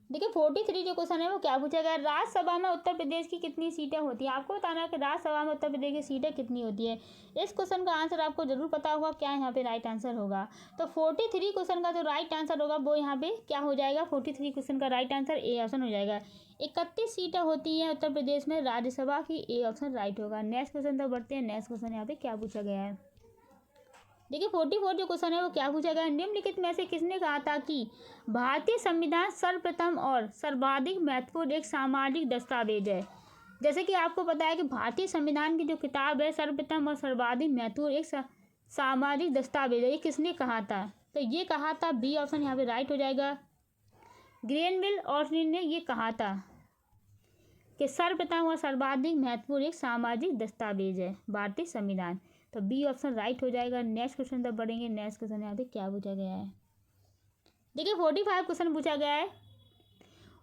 देखिए 43 जो क्वेश्चन है वो क्या पूछा गया। राज्यसभा में उत्तर प्रदेश की कितनी सीटें होती हैं। आपको बताना है कि राज्यसभा में उत्तर प्रदेश की सीटें कितनी होती है। इस क्वेश्चन का आंसर आपको जरूर पता होगा क्या यहाँ पे राइट आंसर होगा। तो 43 क्वेश्चन का जो राइट आंसर होगा वो यहाँ पे क्या हो जाएगा, 43 क्वेश्चन का राइट आंसर ए ऑप्शन हो जाएगा। 31 सीटें होती हैं उत्तर प्रदेश में राज्यसभा की। ए ऑप्शन राइट होगा। नेक्स्ट क्वेश्चन तक बढ़ते हैं। नेक्स्ट क्वेश्चन यहाँ पे क्या पूछा गया है, देखिए 44 जो क्वेश्चन है वो क्या पूछा गया है। निम्नलिखित में से किसने कहा था कि भारतीय संविधान सर्वप्रथम और सर्वाधिक महत्वपूर्ण एक सामाजिक दस्तावेज है। जैसे कि आपको पता है कि भारतीय संविधान की जो किताब है सर्वप्रथम और सर्वाधिक महत्वपूर्ण एक सामाजिक दस्तावेज है। ये किसने कहा था, तो ये कहा था बी ऑप्शन यहाँ पे राइट हो जाएगा। ग्रेनविल ऑर्टिन ने ये कहा था कि सर्वप्रथम और सर्वाधिक महत्वपूर्ण एक सामाजिक दस्तावेज है भारतीय संविधान। तो बी ऑप्शन राइट हो जाएगा। नेक्स्ट क्वेश्चन तक बढ़ेंगे। नेक्स्ट क्वेश्चन यहाँ पे क्या पूछा गया है, देखिए 45 क्वेश्चन पूछा गया है।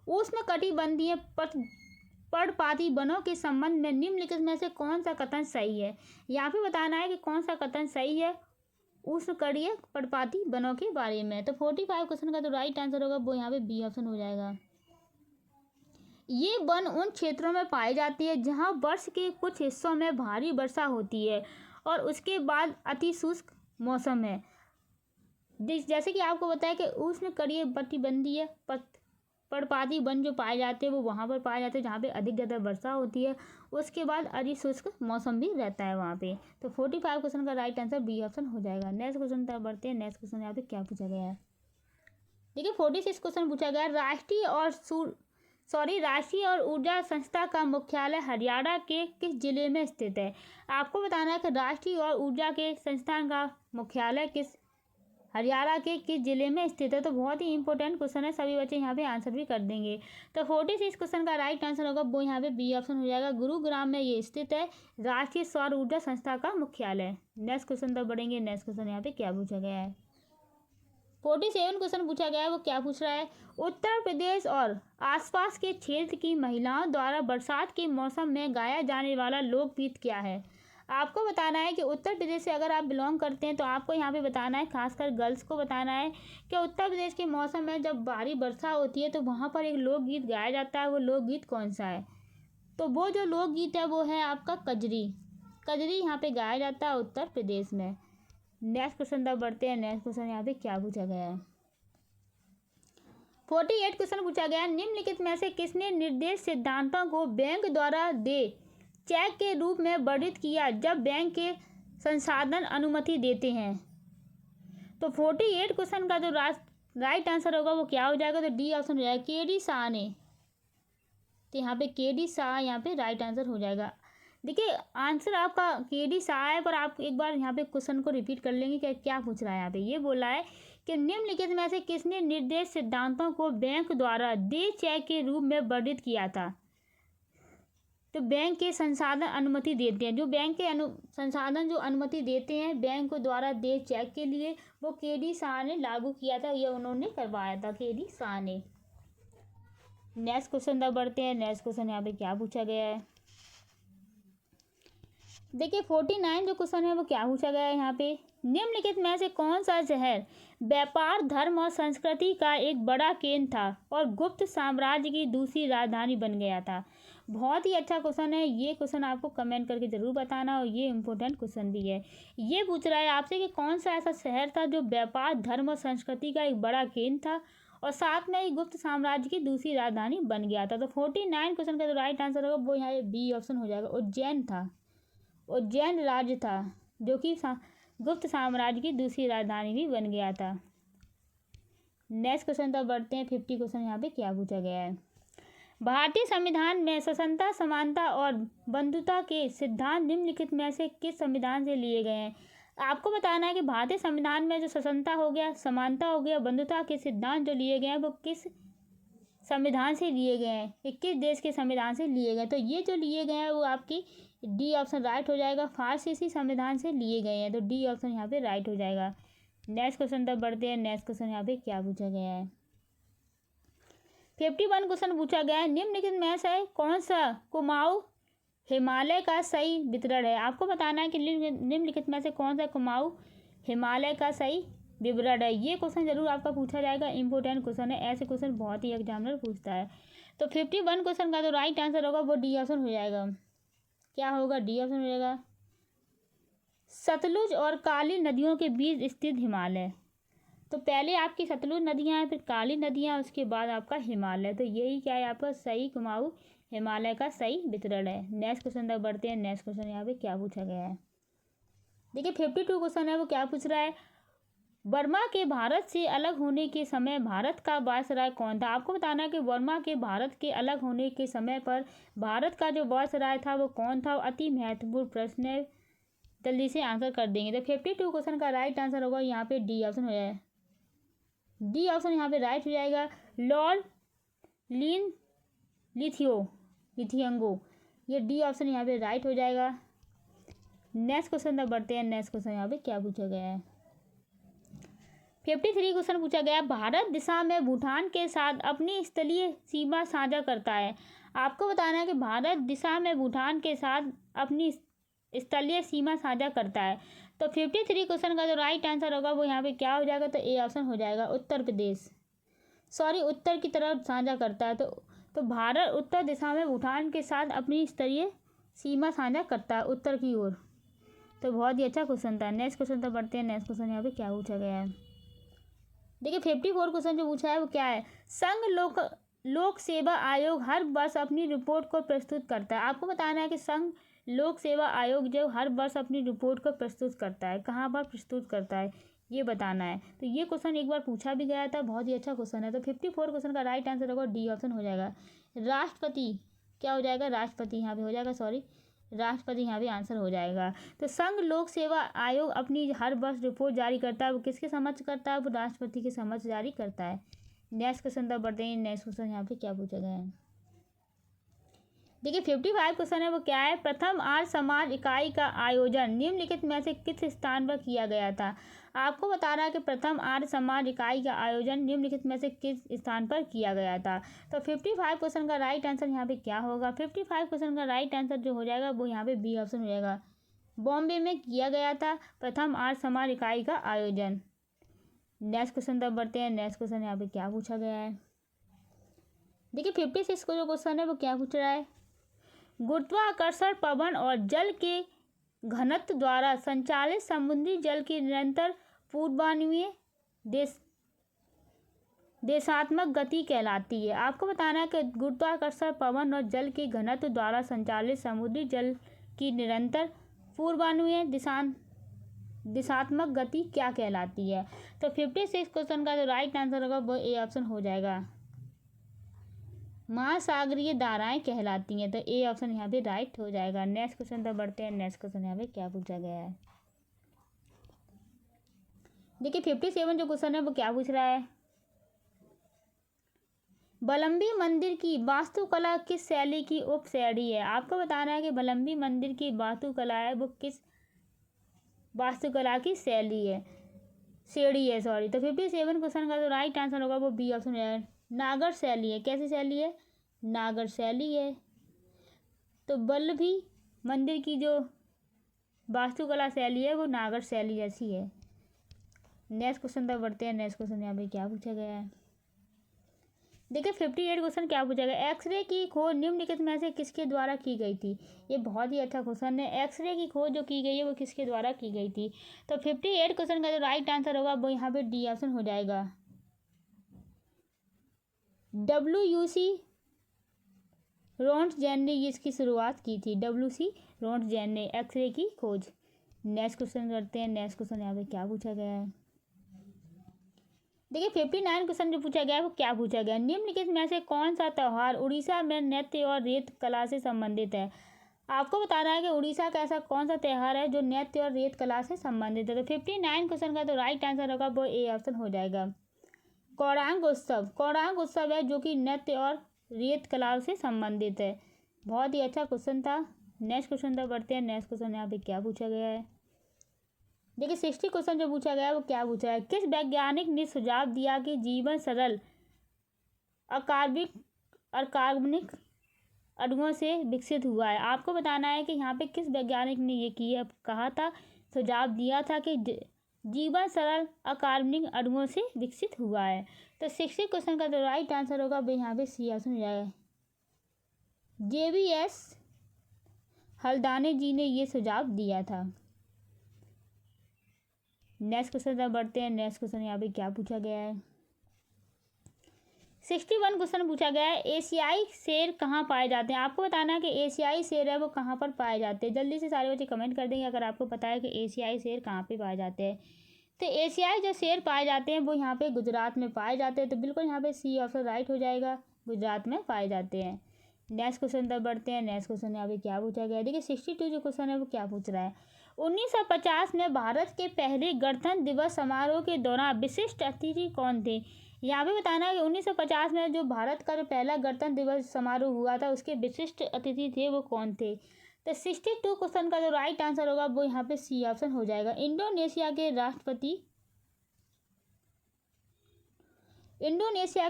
उष्णकटिबंधीय पर्णपाती वनों के संबंध में निम्नलिखित में से कौन सा कथन सही है। यहाँ पे बताना है कि कौन सा कथन सही है उष्णकटिबंधीय पर्णपाती वनों के बारे में। तो 45 क्वेश्चन का जो राइट आंसर होगा वो यहाँ पे बी ऑप्शन हो जाएगा। ये वन उन क्षेत्रों में पाई जाती है जहाँ वर्ष के कुछ हिस्सों में भारी वर्षा होती है और उसके बाद अति शुष्क मौसम है। जैसे कि आपको बताया कि उष्णकटिबंधीय पर्णपाती वन जो पाए जाते हैं वो वहाँ पर पाए जाते हैं जहाँ पे अधिक ज़्यादा वर्षा होती है, उसके बाद अति शुष्क मौसम भी रहता है वहाँ पे। तो 45 क्वेश्चन का राइट आंसर बी ऑप्शन हो जाएगा। नेक्स्ट क्वेश्चन तक बढ़ते हैं। नेक्स्ट क्वेश्चन यहाँ पे क्या पूछा गया है, देखिए 46 क्वेश्चन पूछा गया है। राष्ट्रीय और ऊर्जा संस्था का मुख्यालय हरियाणा के किस जिले में स्थित है। आपको बताना है कि राष्ट्रीय और ऊर्जा के संस्थान का मुख्यालय किस हरियाणा के किस जिले में स्थित है? तो बहुत ही इंपॉर्टेंट क्वेश्चन है, सभी बच्चे यहाँ पे आंसर भी कर देंगे। तो 46 क्वेश्चन का राइट आंसर होगा वो यहाँ पे बी ऑप्शन हो जाएगा, गुरुग्राम में ये स्थित है, राष्ट्रीय सौर ऊर्जा संस्था का मुख्यालय। नेक्स्ट क्वेश्चन तक बढ़ेंगे। नेक्स्ट क्वेश्चन यहाँ पे क्या पूछा गया है? 47 क्वेश्चन पूछा गया है, वो क्या पूछ रहा है? उत्तर प्रदेश और आसपास के क्षेत्र की महिलाओं द्वारा बरसात के मौसम में गाया जाने वाला लोकगीत क्या है? आपको बताना है कि उत्तर प्रदेश से अगर आप बिलोंग करते हैं तो आपको यहाँ पे बताना है, खासकर गर्ल्स को बताना है कि उत्तर प्रदेश के मौसम में जब भारी वर्षा होती है तो वहाँ पर एक लोकगीत गाया जाता है, वो लोकगीत कौन सा है? तो वो जो लोकगीत है वो है आपका कजरी। कजरी यहाँ पे गाया जाता है उत्तर प्रदेश में। नेक्स्ट क्वेश्चन तक बढ़ते हैं। नेक्स्ट क्वेश्चन यहाँ पे क्या पूछा गया है? 48 क्वेश्चन पूछा गया है, निम्नलिखित में से किसने निर्देश सिद्धांतों को बैंक द्वारा दे चेक के रूप में वर्णित किया जब बैंक के संसाधन अनुमति देते हैं? तो 48 क्वेश्चन का जो राइट आंसर होगा वो क्या हो जाएगा? तो डी ऑप्शन हो जाएगा, के डी शाह ने। तो यहाँ पे के डी शाह यहाँ पे राइट आंसर हो जाएगा। देखिए आंसर आपका के डी शाह है, पर आप एक बार यहाँ पे क्वेश्चन को रिपीट कर लेंगे कि क्या पूछ रहा है। यहाँ पे ये बोला है कि निम्नलिखित में से किसने निर्देश सिद्धांतों को बैंक द्वारा दे चेक के रूप में वर्णित किया था? तो बैंक के संसाधन अनुमति देते हैं, जो बैंक के संसाधन जो अनुमति देते हैं बैंक द्वारा दे चेक के लिए, वो के डी शाह ने लागू किया था, ये उन्होंने करवाया था, के डी शाह ने। नेक्स्ट क्वेश्चन तक बढ़ते हैं। नेक्स्ट क्वेश्चन यहाँ पे क्या पूछा गया है? देखिए 49 जो क्वेश्चन है वो क्या पूछा गया है यहाँ पे? निम्नलिखित में से कौन सा शहर व्यापार, धर्म और संस्कृति का एक बड़ा केंद्र था और गुप्त साम्राज्य की दूसरी राजधानी बन गया था? बहुत ही अच्छा क्वेश्चन है, ये क्वेश्चन आपको कमेंट करके ज़रूर बताना, और ये इंपॉर्टेंट क्वेश्चन भी है। ये पूछ रहा है आपसे कि कौन सा ऐसा शहर था जो व्यापार, धर्म और संस्कृति का एक बड़ा केंद्र था और साथ में ही गुप्त साम्राज्य की दूसरी राजधानी बन गया था? तो 49 क्वेश्चन का जो राइट आंसर होगा वो यहाँ बी ऑप्शन हो जाएगा, उज्जैन था। उज्जैन राज्य था जो कि गुप्त साम्राज्य की दूसरी राजधानी भी बन गया था। नेक्स्ट क्वेश्चन तक बढ़ते हैं। 50 क्वेश्चन यहाँ पे क्या पूछा गया है? भारतीय संविधान में सशनता, समानता और बंधुता के सिद्धांत निम्नलिखित में से किस संविधान से लिए गए हैं? आपको बताना है कि भारतीय संविधान में जो सशनता हो गया, समानता हो गया, बंधुता के सिद्धांत जो लिए गए हैं वो किस संविधान से लिए गए हैं, किस देश के संविधान से लिए गए? तो ये जो लिए गए हैं वो आपकी डी ऑप्शन राइट हो जाएगा, फारसीसी संविधान से लिए गए हैं। तो डी ऑप्शन यहाँ पे राइट हो जाएगा। नेक्स्ट क्वेश्चन तक बढ़ते हैं। नेक्स्ट क्वेश्चन यहाँ पे क्या पूछा गया है? 51 क्वेश्चन पूछा गया है, निम्नलिखित में से कौन सा कुमाऊं हिमालय का सही वितरण है? आपको बताना है कि निम्नलिखित में से कौन सा कुमाऊं हिमालय का सही विवरण है। ये क्वेश्चन जरूर आपका पूछा जाएगा, इंपॉर्टेंट क्वेश्चन है, ऐसे क्वेश्चन बहुत ही एग्जामिनर पूछता है। तो 51 क्वेश्चन का जो राइट आंसर होगा वो डी ऑप्शन हो जाएगा। क्या होगा? डी ऑप्शन हो जाएगा, सतलुज और काली नदियों के बीच स्थित हिमालय। तो पहले आपकी सतलुज नदियाँ हैं, फिर काली नदियाँ, उसके बाद आपका हिमालय। तो यही क्या है आपका सही कुमाऊं हिमालय का सही वितरण है। नेक्स्ट क्वेश्चन तक बढ़ते हैं। नेक्स्ट क्वेश्चन यहाँ पे क्या पूछा गया है? देखिए 52 क्वेश्चन है, वो क्या पूछ रहा है? बर्मा के भारत से अलग होने के समय भारत का वायसराय कौन था? आपको बताना है कि बर्मा के भारत के अलग होने के समय पर भारत का जो वायसराय था वो कौन था? अति महत्वपूर्ण प्रश्न है, जल्दी से आंसर कर देंगे। तो 52 क्वेश्चन का राइट आंसर होगा यहाँ पे डी ऑप्शन हो जाएगा। डी ऑप्शन यहाँ पे राइट हो जाएगा, लॉर्ड लिथियंगो। ये डी ऑप्शन यहाँ पे राइट हो जाएगा। नेक्स्ट क्वेश्चन तक बढ़ते हैं। नेक्स्ट क्वेश्चन यहाँ पे क्या पूछा गया है? 53 क्वेश्चन पूछा गया, भारत दिशा में भूटान के साथ अपनी स्थलीय सीमा साझा करता है। आपको बताना है कि भारत दिशा में भूटान के साथ अपनी स्थलीय सीमा साझा करता है। तो 53 क्वेश्चन का जो राइट आंसर होगा वो यहाँ पे क्या हो जाएगा? तो ए ऑप्शन हो जाएगा, उत्तर प्रदेश, सॉरी उत्तर की तरफ साझा करता है। तो भारत उत्तर दिशा में भूटान के साथ अपनी स्तरीय सीमा साझा करता है उत्तर की ओर। तो बहुत ही अच्छा क्वेश्चन था। नेक्स्ट क्वेश्चन तक बढ़ते हैं। नेक्स्ट क्वेश्चन यहाँ पे क्या पूछा गया है? देखिए 54 क्वेश्चन जो पूछा है वो क्या है? संघ लोक सेवा आयोग हर वर्ष अपनी रिपोर्ट को प्रस्तुत करता है। आपको बताना है कि संघ लोक सेवा आयोग जो हर वर्ष अपनी रिपोर्ट को प्रस्तुत करता है, कहाँ पर प्रस्तुत करता है, ये बताना है। तो ये क्वेश्चन एक बार पूछा भी गया था, बहुत ही अच्छा क्वेश्चन है। तो 54 क्वेश्चन का राइट आंसर होगा डी ऑप्शन हो जाएगा, राष्ट्रपति। क्या हो जाएगा? राष्ट्रपति यहाँ पे हो जाएगा, सॉरी राष्ट्रपति यहाँ पे आंसर हो जाएगा। तो संघ लोक सेवा आयोग अपनी हर वर्ष रिपोर्ट जारी करता है, वो किसके समक्ष करता है? वो राष्ट्रपति के समक्ष जारी करता है। नेक्स्ट क्वेश्चन तक बढ़ते हैं। नेक्स्ट क्वेश्चन यहाँ पे क्या पूछा गया है, देखिए 55 क्वेश्चन है, वो क्या है? प्रथम आर्य समाज इकाई का आयोजन निम्नलिखित में से किस स्थान पर किया गया था? आपको बता रहा है कि प्रथम आर्य समाज इकाई का आयोजन निम्नलिखित में से किस स्थान पर किया गया था। तो 55 क्वेश्चन का राइट आंसर यहाँ पे क्या होगा? 55 क्वेश्चन का राइट आंसर जो हो जाएगा वो यहाँ पे बी ऑप्शन हो जाएगा। बॉम्बे में किया गया था प्रथम आर्य समाज इकाई का आयोजन। नेक्स्ट क्वेश्चन तक बढ़ते हैं। नेक्स्ट क्वेश्चन यहाँ पे क्या पूछा गया है, देखिए 56 को जो क्वेश्चन है वो क्या पूछ रहा है? गुरुत्वाकर्षण पवन और जल के घनत्व द्वारा संचालित समुद्री जल की निरंतर पूर्वान्वयी देशात्मक गति कहलाती है। आपको बताना है कि गुरुत्वाकर्षण पवन और जल के घनत्व द्वारा संचालित समुद्री जल की निरंतर पूर्वान्वयी दिशात्मक गति क्या कहलाती है? तो 56 क्वेश्चन का जो राइट आंसर होगा वो ए ऑप्शन हो जाएगा, महासागरीय धाराएं कहलाती हैं। तो ए ऑप्शन यहाँ पे राइट हो जाएगा। नेक्स्ट क्वेश्चन तक बढ़ते हैं। नेक्स्ट क्वेश्चन यहाँ पे क्या पूछा गया है, देखिए 57 जो क्वेश्चन है वो क्या पूछ रहा है? बलम्बी मंदिर की वास्तुकला किस शैली की उप श्रेणी है? आपको बताना है कि बलम्बी मंदिर की वास्तुकला है वो किस वास्तुकला की श्रेणी है, सॉरी। तो 57 क्वेश्चन का जो राइट आंसर होगा वो बी ऑप्शन है, नागर शैली है। कैसी शैली है? नागर शैली है। तो बल्लभी मंदिर की जो वास्तुकला शैली है वो नागर शैली जैसी है। नेक्स्ट क्वेश्चन तक बढ़ते हैं। नेक्स्ट क्वेश्चन यहाँ पे क्या पूछा गया है, देखिए 58 क्वेश्चन क्या पूछा गया? एक्सरे की खोज निम्नलिखित में से किसके द्वारा की गई थी? ये बहुत ही अच्छा क्वेश्चन है। एक्सरे की खोज जो की गई है वो किसके द्वारा की गई थी? तो 58 क्वेश्चन का जो राइट आंसर होगा वो यहाँ पे डी ऑप्शन हो जाएगा, WC रोंटगेन ने इसकी शुरुआत की थी। WC रोंटगेन ने एक्सरे की खोज। नेक्स्ट क्वेश्चन करते हैं। नेक्स्ट क्वेश्चन यहाँ पे क्या पूछा गया है, देखिए 59 क्वेश्चन जो पूछा गया है वो क्या पूछा गया? निम्नलिखित में से कौन सा त्यौहार उड़ीसा में नृत्य और रेत कला से संबंधित है? आपको बता रहा है कि उड़ीसा का ऐसा कौन सा त्यौहार है जो नृत्य और रेत कला से संबंधित है। तो 59 क्वेश्चन का तो राइट आंसर होगा वो ए ऑप्शन हो जाएगा, कौरांग उत्सव। कौरांग उत्सव है जो कि नृत्य और रेत कला से संबंधित है। बहुत ही अच्छा क्वेश्चन था। नेक्स्ट क्वेश्चन तक बढ़ते हैं। नेक्स्ट क्वेश्चन यहाँ पे क्या पूछा गया है, देखिए 60 क्वेश्चन जो पूछा गया है वो क्या पूछा है? किस वैज्ञानिक ने सुझाव दिया कि जीवन सरल अकार्बनिक अणुओं से विकसित हुआ है? आपको बताना है कि यहाँ पे किस वैज्ञानिक ने ये किया कहा था, सुझाव दिया था कि जीवन सरल अकार्बनिक अणुओं से विकसित हुआ है। तो 60 क्वेश्चन का जो राइट आंसर होगा वो यहाँ पे सी ऑप्शन हो जाएगा, JVS हल्दाने जी ने ये सुझाव दिया था। नेक्स्ट क्वेश्चन तक बढ़ते हैं। नेक्स्ट क्वेश्चन यहाँ पे क्या पूछा गया है, 61 क्वेश्चन पूछा गया है, एशियाई शेर कहाँ पाए जाते हैं? आपको बताना है कि एशियाई शेर है वो कहाँ पर पाए जाते हैं। जल्दी से सारे बच्चे कमेंट कर देंगे अगर आपको पता है कि एशियाई शेर कहाँ पे पाए जाते हैं। तो एशियाई जो शेर पाए जाते हैं वो यहाँ पे गुजरात में पाए जाते हैं। तो बिल्कुल यहाँ पे सी ऑप्शन राइट हो जाएगा, गुजरात में पाए जाते हैं। नेक्स्ट क्वेश्चन तक बढ़ते हैं। नेक्स्ट क्वेश्चन यहाँ पे क्या पूछा गया है, देखिए 62 जो क्वेश्चन है वो क्या पूछ रहा है? 1950 में भारत के पहले गणतंत्र दिवस समारोह के दौरान विशिष्ट अतिथि कौन थे? यहाँ पे बताना है कि 1950 में जो भारत का जो पहला गणतंत्र दिवस समारोह हुआ था उसके विशिष्ट अतिथि थे वो कौन थे? तो 62 क्वेश्चन का जो राइट आंसर होगा वो यहाँ पे सी ऑप्शन हो जाएगा, इंडोनेशिया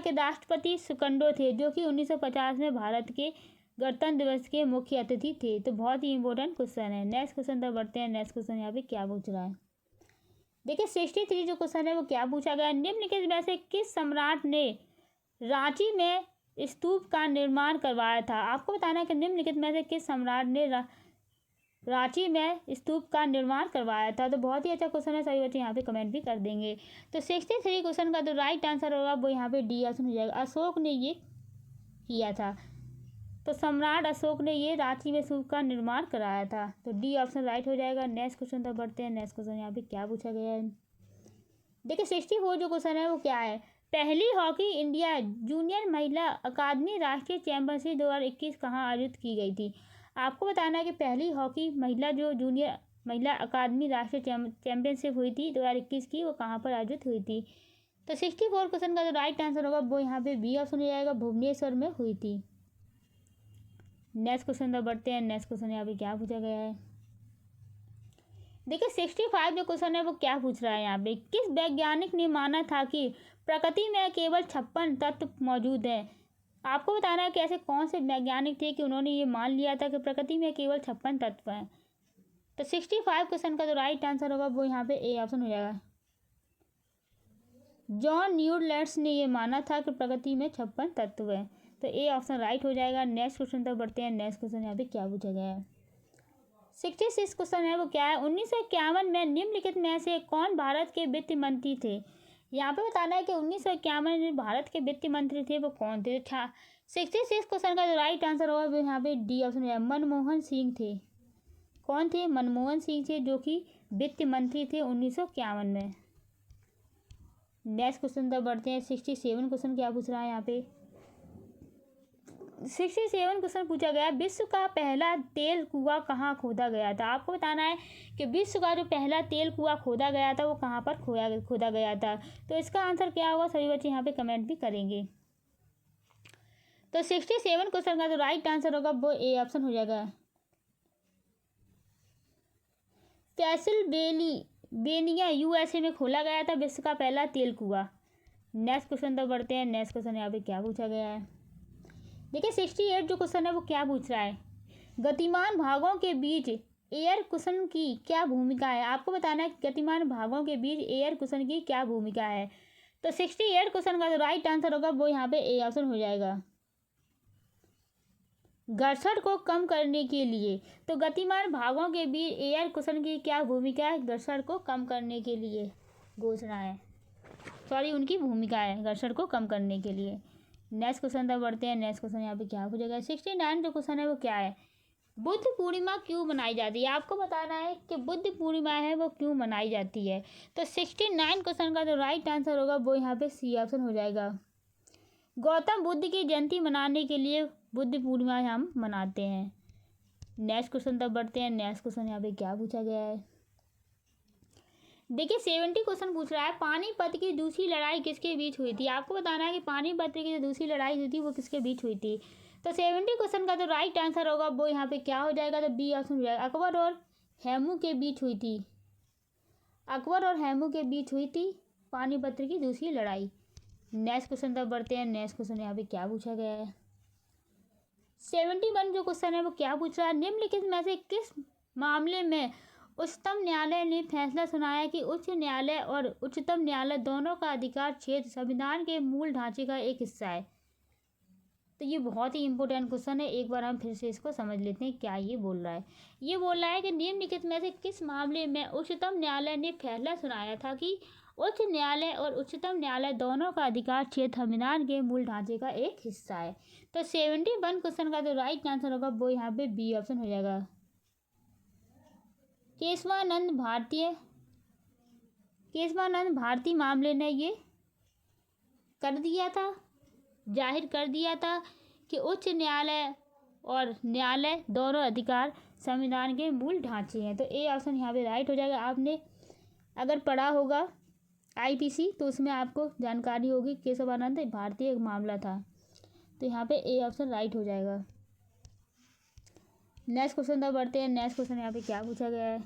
के राष्ट्रपति सुकंडो थे जो कि 1950 में भारत के गणतंत्र दिवस के मुख्य अतिथि थे। तो बहुत ही इंपॉर्टेंट क्वेश्चन है। नेक्स्ट क्वेश्चन तक बढ़ते हैं। नेक्स्ट क्वेश्चन यहाँ पे क्या पूछ रहा है, देखिए 63 जो क्वेश्चन है वो क्या पूछा गया? निम्नलिखित में से किस सम्राट ने रांची में स्तूप का निर्माण करवाया था? आपको बताना है कि निम्नलिखित में से किस सम्राट ने रांची में स्तूप का निर्माण करवाया था। तो बहुत ही अच्छा क्वेश्चन है, सभी बच्चे यहाँ पे कमेंट भी कर देंगे। तो 63 क्वेश्चन का जो राइट आंसर होगा वो यहाँ पे डी ऑप्शन हो जाएगा, अशोक ने ये किया था। तो सम्राट अशोक ने ये रांची में स्तूप का निर्माण कराया था। तो डी ऑप्शन राइट हो जाएगा। नेक्स्ट क्वेश्चन तक बढ़ते हैं। नेक्स्ट क्वेश्चन यहाँ पे क्या पूछा गया है, देखिए 64 जो क्वेश्चन है वो क्या है? पहली हॉकी इंडिया जूनियर महिला अकादमी राष्ट्रीय चैंपियनशिप 2021 कहाँ आयोजित की गई थी? आपको बताना है कि पहली हॉकी महिला जो जूनियर महिला अकादमी राष्ट्रीय चैंपियनशिप हुई थी 2021 की, वो कहाँ पर आयोजित हुई थी? तो 64 क्वेश्चन का जो राइट आंसर होगा वो यहाँ पे बी ऑप्शन हो जाएगा, भुवनेश्वर में हुई थी। नेक्स्ट क्वेश्चन तक बढ़ते हैं। नेक्स्ट क्वेश्चन यहाँ पे क्या पूछा गया है, देखिए 65 जो क्वेश्चन है वो क्या पूछ रहा है यहाँ पे, किस वैज्ञानिक ने माना था कि प्रकृति में केवल 56 तत्व मौजूद है? आपको बताना है कि ऐसे कौन से वैज्ञानिक थे कि उन्होंने ये मान लिया था कि प्रकृति में केवल 56 तत्व हैं। तो 65 क्वेश्चन का जो राइट आंसर होगा वो यहाँ पे ए ऑप्शन हो जाएगा। जॉन न्यूटन ने ये माना था कि प्रकृति में 56 तत्व हैं, तो ए ऑप्शन राइट हो जाएगा। नेक्स्ट क्वेश्चन तक बढ़ते हैं। नेक्स्ट क्वेश्चन यहाँ पे क्या पूछा गया है, 66 क्वेश्चन है वो क्या है, 1951 में निम्नलिखित में से कौन भारत के वित्त मंत्री थे? यहाँ पे बताना है कि 1951 में भारत के वित्त मंत्री थे वो कौन थे? 66 क्वेश्चन का जो राइट आंसर होगा वो यहाँ पे डी ऑप्शन है, मनमोहन सिंह थे। कौन थे? मनमोहन सिंह थे, जो कि वित्त मंत्री थे 1951 में। नेक्स्ट क्वेश्चन तक बढ़ते हैं। 67 क्वेश्चन क्या पूछ रहा है यहाँ पे, 67 क्वेश्चन पूछा गया, विश्व का पहला तेल कुआं कहाँ खोदा गया था? आपको बताना है कि विश्व का जो पहला तेल कुआं खोदा गया था वो कहाँ पर खोदा गया था। तो इसका आंसर क्या होगा, सभी बच्चे यहाँ पे कमेंट भी करेंगे। तो 67 क्वेश्चन का जो राइट आंसर होगा वो ए ऑप्शन हो जाएगा, पेंसिल्वेनिया यूएसए में खोला गया था विश्व का पहला तेल कुआं। नेक्स्ट क्वेश्चन तक बढ़ते हैं। नेक्स्ट क्वेश्चन यहाँ पे क्या पूछा गया है, देखिए 68 जो क्वेश्चन है वो क्या पूछ रहा है, गतिमान भागों के बीच एयर कुशन की क्या भूमिका है? आपको बताना है गतिमान भागों के बीच एयर कुशन की क्या भूमिका है। तो 68 क्वेश्चन का जो राइट आंसर होगा वो यहाँ पे ए ऑप्शन हो जाएगा, घर्षण को कम करने के लिए। तो गतिमान भागों के बीच एयर कुशन की क्या भूमिका है? घर्षण को कम करने के लिए घोषणा है, सॉरी उनकी भूमिका है घर्षण को कम करने के लिए। नेक्स्ट क्वेश्चन तक बढ़ते हैं। नेक्स्ट क्वेश्चन यहाँ पे क्या पूछेगा, 69 जो क्वेश्चन है वो क्या है, बुद्ध पूर्णिमा क्यों मनाई जाती है? आपको बताना है कि बुद्ध पूर्णिमा है वो क्यों मनाई जाती है। तो 69 क्वेश्चन का जो राइट आंसर होगा वो यहाँ पे सी ऑप्शन हो जाएगा, गौतम बुद्ध की जयंती मनाने के लिए बुद्ध पूर्णिमा हम मनाते हैं। नेक्स्ट क्वेश्चन तक बढ़ते हैं। नेक्स्ट क्वेश्चन यहाँ पे क्या पूछा गया है, देखिए 70 क्वेश्चन पूछ रहा है, पानीपत की दूसरी लड़ाई किसके बीच हुई थी? आपको बताना है कि पानीपत की जो दूसरी लड़ाई हुई थी वो किसके बीच हुई थी। तो 70 क्वेश्चन का जो राइट आंसर होगा वो यहाँ पे क्या हो जाएगा, तो बी ऑप्शन हो जाएगा, अकबर और हेमू के बीच हुई थी। अकबर और हेमू के बीच हुई थी पानीपत की दूसरी लड़ाई। नेक्स्ट क्वेश्चन तक बढ़ते हैं। नेक्स्ट क्वेश्चन यहाँ पे क्या पूछा गया है, 71 जो क्वेश्चन है वो क्या पूछ रहा है, निम्नलिखित में से किस मामले में उच्चतम न्यायालय ने फैसला सुनाया कि उच्च न्यायालय और उच्चतम न्यायालय दोनों का अधिकार क्षेत्र संविधान के मूल ढांचे का एक हिस्सा है? तो ये बहुत ही इंपॉर्टेंट क्वेश्चन है, एक बार हम फिर से इसको समझ लेते हैं क्या ये बोल रहा है। ये बोल रहा है कि निम्नलिखित में से किस मामले में उच्चतम न्यायालय ने फैसला सुनाया था कि उच्च न्यायालय और उच्चतम न्यायालय दोनों का अधिकार क्षेत्र संविधान के मूल ढांचे का एक हिस्सा है। तो 71 क्वेश्चन का जो राइट आंसर होगा वो यहाँ पे बी ऑप्शन हो जाएगा, केशवानंद भारती मामले ने ये कर दिया था, जाहिर कर दिया था कि उच्च न्यायालय और न्यायालय दोनों अधिकार संविधान के मूल ढांचे हैं। तो ए ऑप्शन यहाँ पे राइट हो जाएगा। आपने अगर पढ़ा होगा आईपीसी तो उसमें आपको जानकारी होगी, केशवानंद भारती एक मामला था, तो यहाँ पे ए ऑप्शन राइट हो जाएगा। नेक्स्ट क्वेश्चन तक बढ़ते हैं। नेक्स्ट क्वेश्चन यहाँ पे क्या पूछा गया है,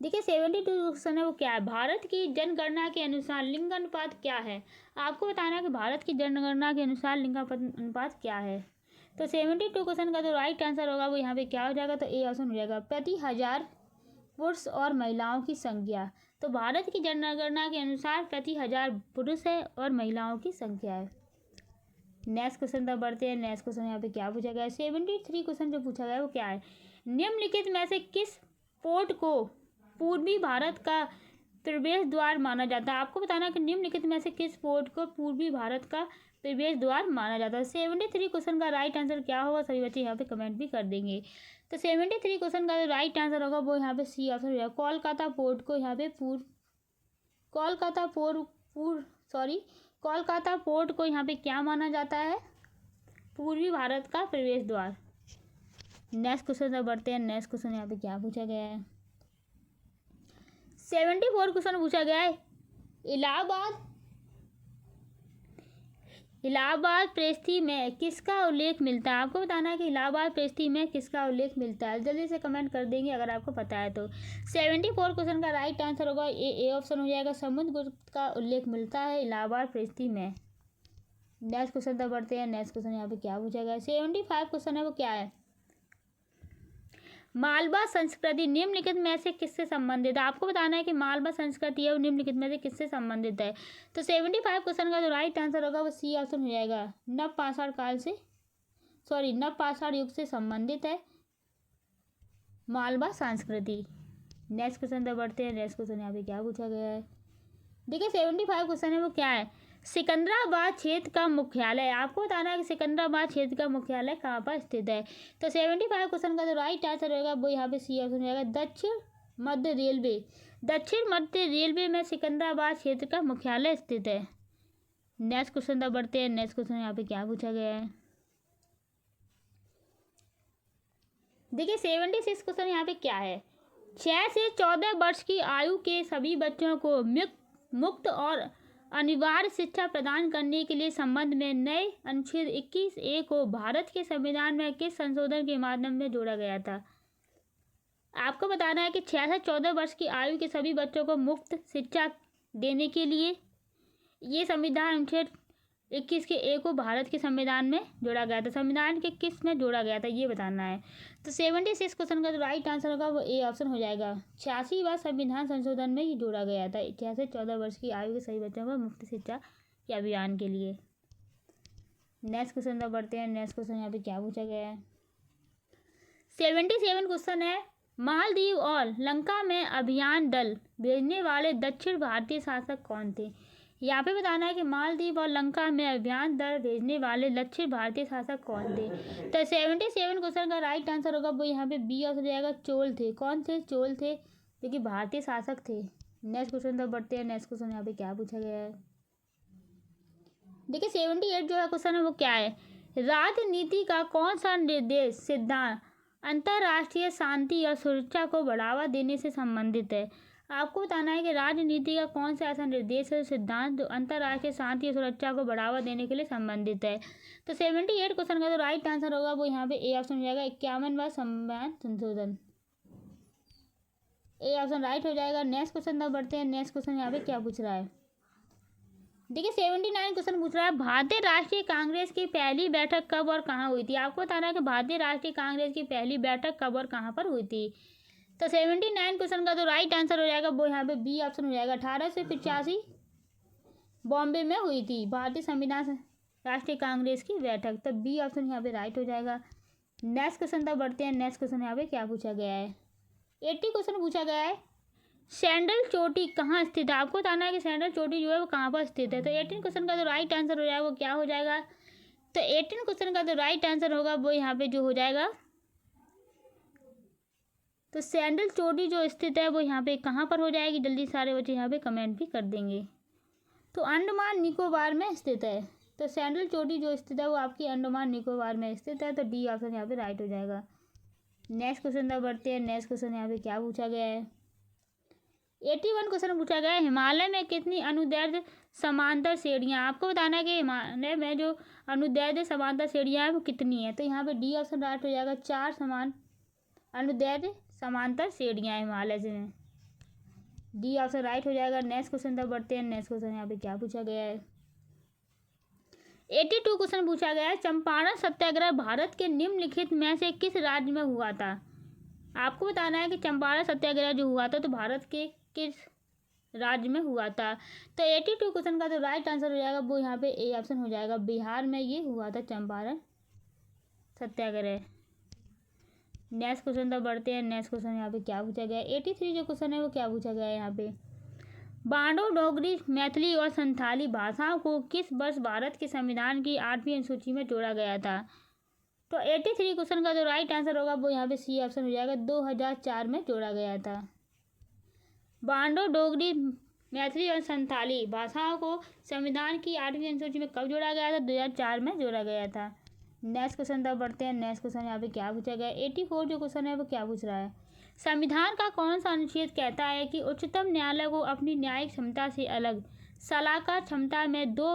देखिए 72 क्वेश्चन है वो क्या है, भारत की जनगणना के अनुसार लिंगानुपात क्या है? आपको बताना है कि भारत की जनगणना के अनुसार लिंगानुपात क्या है। तो 72 क्वेश्चन का जो राइट आंसर होगा वो यहाँ पे क्या हो जाएगा, तो ए ऑप्शन हो जाएगा, प्रति 1000 पुरुष और महिलाओं की संख्या। तो भारत की जनगणना के अनुसार प्रति 1000 पुरुष है और महिलाओं की संख्या है। नेक्स्ट क्वेश्चन तक बढ़ते हैं। नेक्स्ट क्वेश्चन यहाँ पे क्या पूछा गया है, 73 क्वेश्चन जो पूछा गया है वो क्या है, निम्नलिखित में से किस पोर्ट को पूर्वी भारत का प्रवेश द्वार माना जाता है? आपको बताना कि निम्नलिखित में से किस पोर्ट को पूर्वी भारत का प्रवेश द्वार माना जाता है। 73 क्वेश्चन का राइट आंसर क्या होगा, सभी बच्चे यहाँ पे कमेंट भी कर देंगे। तो 73 क्वेश्चन का जो राइट आंसर होगा वो यहाँ पे सी ऑप्शन होगा, कोलकाता पोर्ट को यहाँ पे कोलकाता पोर्ट को यहाँ पे क्या माना जाता है, पूर्वी भारत का प्रवेश द्वार। नेक्स्ट क्वेश्चन तक बढ़ते हैं। नेक्स्ट क्वेश्चन यहाँ पे क्या पूछा गया है, 74 क्वेश्चन पूछा गया है। इलाहाबाद प्रेस्टी में किसका उल्लेख मिलता है? आपको बताना है कि इलाहाबाद प्रेस्टी में किसका उल्लेख मिलता है। जल्दी से कमेंट कर देंगे अगर आपको पता है तो। 74 क्वेश्चन का राइट आंसर होगा ए ऑप्शन हो जाएगा, समुद्रगुप्त का उल्लेख मिलता है इलाहाबाद प्रेस्टी में। नेक्स्ट क्वेश्चन तक बढ़ते हैं। नेक्स्ट क्वेश्चन यहाँ पे क्या पूछा गया है, 75 क्वेश्चन है वो क्या है, मालवा संस्कृति निम्नलिखित में से किससे संबंधित है? आपको बताना है कि मालवा संस्कृति है वो निम्नलिखित में से किससे संबंधित है। तो 75 क्वेश्चन का जो राइट आंसर होगा वो सी ऑप्शन हो जाएगा, नव पाषाण युग से संबंधित है मालवा संस्कृति। नेक्स्ट क्वेश्चन तक बढ़ते हैं। नेक्स्ट क्वेश्चन यहाँ पे क्या पूछा गया है, देखिए 75 क्वेश्चन है वो क्या है, सिकंदराबाद क्षेत्र का मुख्यालय। आपको बताना है कि सिकंदराबाद क्षेत्र का मुख्यालय कहाँ पर स्थित है। तो 75 क्वेश्चन का जो राइट आंसर होगा वो यहाँ पे सी ऑप्शन हो जाएगा, दक्षिण मध्य रेलवे में सिकंदराबाद क्षेत्र का मुख्यालय स्थित है। नेक्स्ट क्वेश्चन तक बढ़ते हैं। नेक्स्ट क्वेश्चन यहाँ पे क्या पूछा गया है, देखिए 76 क्वेश्चन यहाँ पे क्या है, 6 से 14 वर्ष की आयु के सभी बच्चों को मुक्त और अनिवार्य शिक्षा प्रदान करने के लिए संबंध में नए अनुच्छेद 21A को भारत के संविधान में किस संशोधन के माध्यम से जोड़ा गया था? आपको बताना है कि 6 से 14 वर्ष की आयु के सभी बच्चों को मुफ्त शिक्षा देने के लिए ये संविधान अनुच्छेद 21 के ए को भारत के संविधान में जोड़ा गया था। संविधान के किस में जोड़ा गया था ये बताना है। तो 76 क्वेश्चन का जो राइट आंसर होगा वो ए ऑप्शन हो जाएगा, 86वां संविधान संशोधन में ये जोड़ा गया था 6 से 14 वर्ष की आयु के सभी बच्चों को मुफ्त शिक्षा के अभियान के लिए। नेक्स्ट क्वेश्चन तक बढ़ते हैं। नेक्स्ट क्वेश्चन यहाँ पे क्या पूछा गया है, 77 क्वेश्चन है, मालदीव और लंका में अभियान दल भेजने वाले दक्षिण भारतीय शासक कौन थे? यहाँ पे बताना है कि मालदीव और लंका में अभियान दल भेजने वाले दक्षिण भारतीय शासक कौन थे। तो 77 क्वेश्चन का राइट आंसर होगा वो यहाँ पे बी ऑप्शन हो जाएगा, चोल थे। कौन थे? चोल थे, जो कि भारतीय शासक थे। नेक्स्ट क्वेश्चन तक बढ़ते हैं। नेक्स्ट क्वेश्चन यहाँ पे क्या पूछा गया है, देखिए 78 जो है क्वेश्चन है वो क्या है, राजनीति का कौन सा निर्देश सिद्धांत अंतर्राष्ट्रीय शांति और सुरक्षा को बढ़ावा देने से संबंधित है? आपको बताना है कि राजनीति का कौन सा ऐसा निर्देश है सिद्धांत जो अंतर्राष्ट्रीय शांति और सुरक्षा को बढ़ावा देने के लिए संबंधित है। तो 78 क्वेश्चन का जो राइट आंसर होगा वो यहाँ पे ए ऑप्शन हो जाएगा, 51वां संविधान संशोधन। ए ऑप्शन राइट हो जाएगा। नेक्स्ट क्वेश्चन तक बढ़ते हैं। नेक्स्ट क्वेश्चन यहाँ पे क्या पूछ रहा है, देखिए 79 क्वेश्चन पूछ रहा है, भारतीय राष्ट्रीय कांग्रेस की पहली बैठक कब और कहाँ हुई थी? आपको बताना है कि भारतीय राष्ट्रीय कांग्रेस की पहली बैठक कब और कहाँ पर हुई थी। तो 79 क्वेश्चन का जो राइट आंसर हो जाएगा वो यहाँ पे बी ऑप्शन हो जाएगा, 1885 बॉम्बे में हुई थी भारतीय संविधान राष्ट्रीय कांग्रेस की बैठक। तो बी ऑप्शन यहाँ पे राइट हो जाएगा। नेक्स्ट क्वेश्चन तक बढ़ते हैं। नेक्स्ट क्वेश्चन यहाँ पे क्या पूछा गया है, 80 क्वेश्चन पूछा गया है, सैंडल चोटी कहाँ स्थित है? आपको बताना है कि सैंडल चोटी जो है वो कहाँ पर स्थित है। तो 18 क्वेश्चन का जो राइट आंसर हो जाएगा वो क्या हो जाएगा, तो 18 क्वेश्चन का जो राइट आंसर होगा वो यहाँ पे जो हो जाएगा, तो सैंडल चोटी जो स्थित है वो यहाँ पे कहाँ पर हो जाएगी, जल्दी सारे बच्चे यहाँ पे कमेंट भी कर देंगे। तो अंडमान निकोबार में स्थित है। तो सैंडल चोटी जो स्थित है वो आपकी अंडमान निकोबार में स्थित है। तो डी ऑप्शन यहाँ पे राइट हो जाएगा। नेक्स्ट क्वेश्चन तक बढ़ते हैं। नेक्स्ट क्वेश्चन यहाँ पे क्या पूछा गया है, 81 क्वेश्चन पूछा गया है, हिमालय में कितनी अनुदैर्ध्य समांतर श्रेणियाँ? आपको बताना है कि हिमालय में जो अनुदैर्ध्य समांतर श्रेणियाँ हैं वो कितनी है। तो यहाँ पे डी ऑप्शन राइट हो जाएगा, 4 अनुदैर्ध्य समांतर श्रेणियाँ हिमालय से में। डी ऑप्शन राइट हो जाएगा। नेक्स्ट क्वेश्चन तक बढ़ते हैं। नेक्स्ट क्वेश्चन यहाँ पे क्या पूछा गया है, 82 क्वेश्चन पूछा गया है, चंपारण सत्याग्रह भारत के निम्नलिखित में से किस राज्य में हुआ था? आपको बताना है कि चंपारण सत्याग्रह जो हुआ था तो भारत के किस राज्य में हुआ था। तो 82 क्वेश्चन का जो राइट आंसर हो जाएगा वो यहाँ पे ए ऑप्शन हो जाएगा, बिहार में ये हुआ था चंपारण सत्याग्रह। नेक्स्ट क्वेश्चन तक बढ़ते हैं। नेक्स्ट क्वेश्चन यहाँ पे क्या पूछा गया है, 83 जो क्वेश्चन है वो क्या पूछा गया है यहाँ पे, बांडो डोगरी मैथिली और संथाली भाषाओं को किस वर्ष भारत के संविधान की 8वीं अनुसूची में जोड़ा गया था? तो 83 क्वेश्चन का जो राइट आंसर होगा वो यहाँ पे सी ऑप्शन हो जाएगा, 2004 में जोड़ा गया था। बांडो डोगरी मैथिली और संथाली भाषाओं को संविधान की 8वीं अनुसूची में कब जोड़ा गया था? 2004 में जोड़ा गया था। नेक्स्ट क्वेश्चन तब बढ़ते हैं। नेक्स्ट क्वेश्चन यहाँ पे क्या पूछा गया है, 84 जो क्वेश्चन है वो क्या पूछ रहा है, संविधान का कौन सा अनुच्छेद कहता है कि उच्चतम न्यायालय को अपनी न्यायिक क्षमता से अलग सलाहकार क्षमता में दो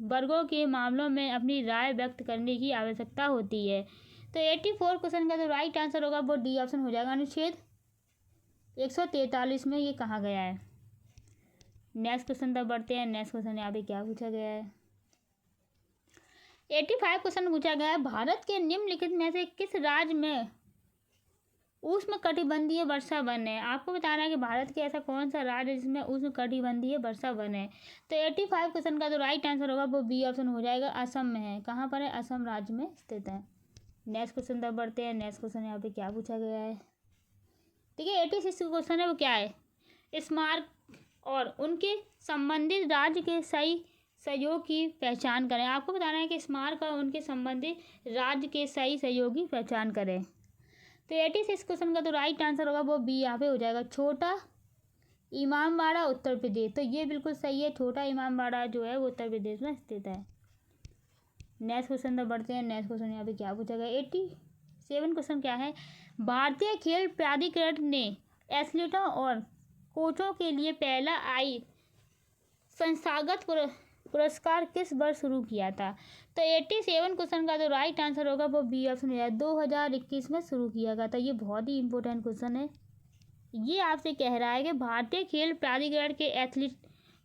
वर्गों के मामलों में अपनी राय व्यक्त करने की आवश्यकता होती है। तो 84 क्वेश्चन का जो राइट आंसर होगा वो डी ऑप्शन हो जाएगा, अनुच्छेद 143 में ये कहा गया है। नेक्स्ट क्वेश्चन तब बढ़ते हैं। नेक्स्ट क्वेश्चन यहाँ पे क्या पूछा गया है, 85 क्वेश्चन पूछा गया है, भारत के निम्नलिखित में से किस राज्य में उष्णकटिबंधीय वर्षा वन है। आपको बताना है कि भारत के ऐसा कौन सा राज्य है जिसमें उष्णकटिबंधीय वर्षा वन है। तो 85 क्वेश्चन का जो राइट आंसर होगा वो बी ऑप्शन हो जाएगा, असम में है। कहाँ पर है, असम राज्य में स्थित है। नेक्स्ट क्वेश्चन तब बढ़ते हैं। नेक्स्ट क्वेश्चन यहाँ पे क्या पूछा गया है, देखिए 86 क्वेश्चन है वो क्या है, स्मारक और उनके संबंधित राज्य के सही सहयोग की पहचान करें। आपको बताना है कि स्मारक और उनके संबंधित राज्य के सही सहयोग की पहचान करें। तो 86 क्वेश्चन का तो राइट आंसर होगा वो बी यहाँ पे हो जाएगा, छोटा इमामबाड़ा उत्तर प्रदेश। तो ये बिल्कुल सही है, छोटा इमामबाड़ा जो है वो उत्तर प्रदेश में स्थित है। नेक्स्ट क्वेश्चन तक बढ़ते हैं। नेक्स्ट क्वेश्चन यहाँ पे क्या पूछा गया, 87 क्वेश्चन क्या है, भारतीय खेल प्राधिकरण ने एथलीटों और कोचों के लिए पहला संस्थागत पुरस्कार किस वर्ष शुरू किया था। तो 87 क्वेश्चन का जो राइट आंसर होगा वो बी ऑप्शन है, 2021 में शुरू किया गया था। ये बहुत ही इंपॉर्टेंट क्वेश्चन है। ये आपसे कह रहा है कि भारतीय खेल प्राधिकरण के एथलीट,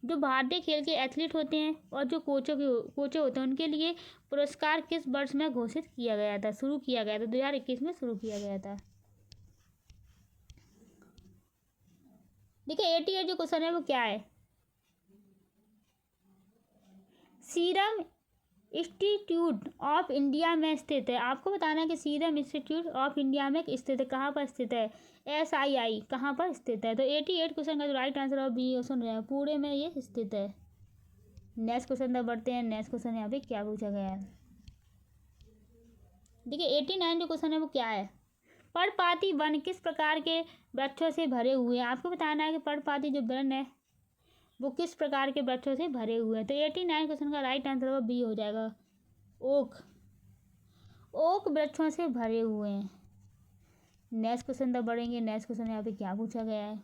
जो भारतीय खेल के एथलीट होते हैं और जो कोच होते हैं उनके लिए पुरस्कार किस वर्ष में घोषित किया गया था, शुरू किया गया था, 2021 में शुरू किया गया था। देखिए 88 जो क्वेश्चन है वो क्या है, सीरम इंस्टीट्यूट ऑफ इंडिया में स्थित है। आपको बताना है कि सीरम इंस्टीट्यूट ऑफ इंडिया में स्थित है, कहाँ पर स्थित है, SII कहाँ पर स्थित है। तो 88 क्वेश्चन का जो राइट आंसर है बी ऑप्शन है, पुणे में ये स्थित है। नेक्स्ट क्वेश्चन तक बढ़ते हैं। नेक्स्ट क्वेश्चन यहाँ पे क्या पूछा गया है, देखिए 89 जो क्वेश्चन है वो क्या है, पर्णपाती वन किस प्रकार के वृक्षों से भरे हुए हैं। आपको बताना है कि पर्णपाती जो वन है वो किस प्रकार के वृक्षों से भरे हुए हैं। तो 89 क्वेश्चन का राइट आंसर होगा बी हो जाएगा, ओक वृक्षों से भरे हुए हैं। नेक्स्ट क्वेश्चन तक बढ़ेंगे। नेक्स्ट क्वेश्चन यहाँ पे क्या पूछा गया है,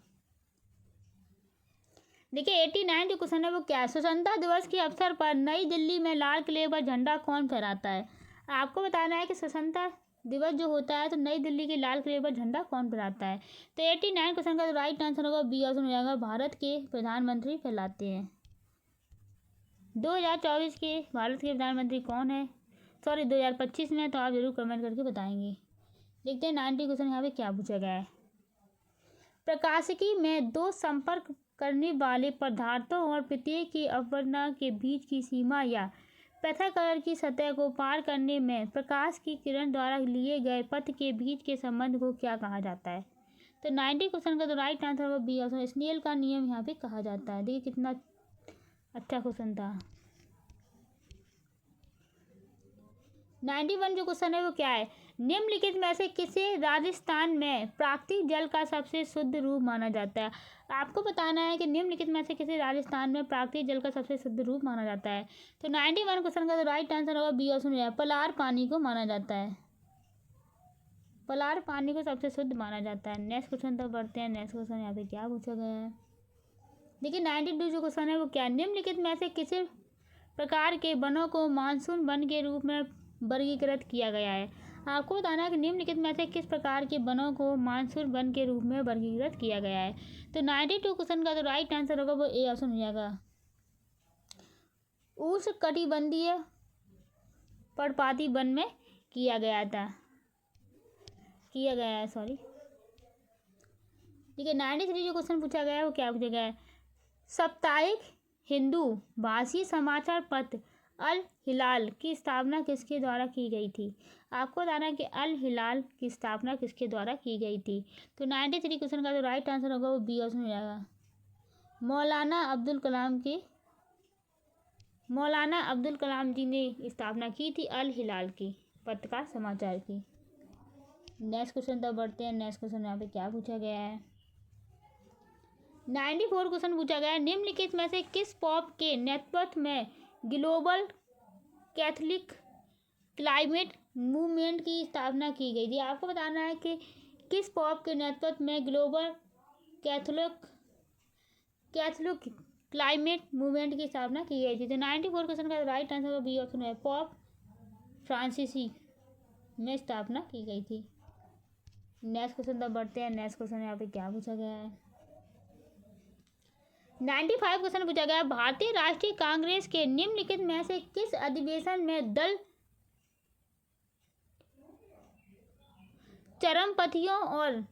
देखिए 89 जो क्वेश्चन है वो क्या है, स्वतंत्रता दिवस के अवसर पर नई दिल्ली में लाल किले पर झंडा कौन फहराता है। आपको बताना है कि स्वतंत्रता दिवस जो होता है तो नई दिल्ली के लाल किले पर झंडा कौन फहराता है। तो 89 क्वेश्चन का तो राइट आंसर होगा बी ऑप्शन हो जाएगा, भारत के प्रधानमंत्री फहराते हैं। 2024 के भारत के प्रधानमंत्री कौन है, सॉरी 2025 में, तो आप जरूर कमेंट करके बताएंगे। देखते हैं 90 क्वेश्चन यहाँ पे क्या पूछा गया है, प्रकाशिकी में दो संपर्क करने वाले पदार्थों और प्रत्येक की अपवर्तन के बीच की सीमा या पृथक कलर की सतह को पार करने में प्रकाश की किरण द्वारा लिए गए पथ के बीच के संबंध को क्या कहा जाता है। तो 90 क्वेश्चन का तो राइट आंसर होगा बी ऑप्शन, स्नेल का नियम यहाँ पे कहा जाता है। देखिए कितना अच्छा क्वेश्चन था। 91 जो क्वेश्चन है वो क्या है, निम्नलिखित में से किसे राजस्थान में प्राकृतिक जल का सबसे शुद्ध रूप माना जाता है। आपको बताना है कि निम्नलिखित में से किसे राजस्थान में प्राकृतिक जल का सबसे शुद्ध रूप माना जाता है। तो 91 क्वेश्चन का तो राइट आंसर होगा बी ऑप्शन है, पलार पानी को माना जाता है, पलार पानी को सबसे शुद्ध माना जाता है। नेक्स्ट क्वेश्चन तक बढ़ते हैं। नेक्स्ट क्वेश्चन यहाँ पे क्या पूछा गया है, देखिए 92 जो क्वेश्चन है वो क्या है, निम्नलिखित में से किसी प्रकार के वनों को मानसून वन के रूप में वर्गीकृत किया गया है। आपको बताना है कि निम्नलिखित में से किस प्रकार के वनों को मानसून वन के रूप में वर्गीकृत किया गया है। तो 92 क्वेश्चन का तो राइट आंसर होगा वो ए ऑप्शन हो जाएगा, उष्णकटिबंधीय पर्णपाती वन में किया गया है सॉरी। ठीक है 93 जो क्वेश्चन पूछा गया है वो क्या पूछा गया है, साप्ताहिक हिंदू भाषी समाचार पत्र अल हिलाल की स्थापना किसके द्वारा की गई थी। आपको बताना है कि अल हिलाल की स्थापना किसके द्वारा की गई थी। तो 93 क्वेश्चन का जो राइट आंसर होगा वो बी ऑप्शन हो जाएगा, मौलाना अब्दुल कलाम जी ने स्थापना की थी अल हिलाल की पत्रकार समाचार की। नेक्स्ट क्वेश्चन तब बढ़ते हैं। नेक्स्ट क्वेश्चन यहाँ पे क्या पूछा गया है, 94 क्वेश्चन पूछा गया है, निम्नलिखित में से किस पॉप के नेतृत्व में ग्लोबल कैथोलिक क्लाइमेट मूवमेंट की स्थापना की गई थी? आपको बताना है कि किस पॉप के नेतृत्व में ग्लोबल कैथोलिक क्लाइमेट मूवमेंट की स्थापना की गई थी? तो 94 क्वेश्चन का राइट आंसर का बी ऑप्शन है, पॉप फ्रांसीसी में स्थापना की गई थी। नेक्स्ट क्वेश्चन तब बढ़ते हैं। नेक्स्ट क्वेश्चन यहाँ पे क्या पूछा गया है? 95 क्वेश्चन पूछा गया, भारतीय राष्ट्रीय कांग्रेस के निम्नलिखित में से किस अधिवेशन में दल चरमपंथियों और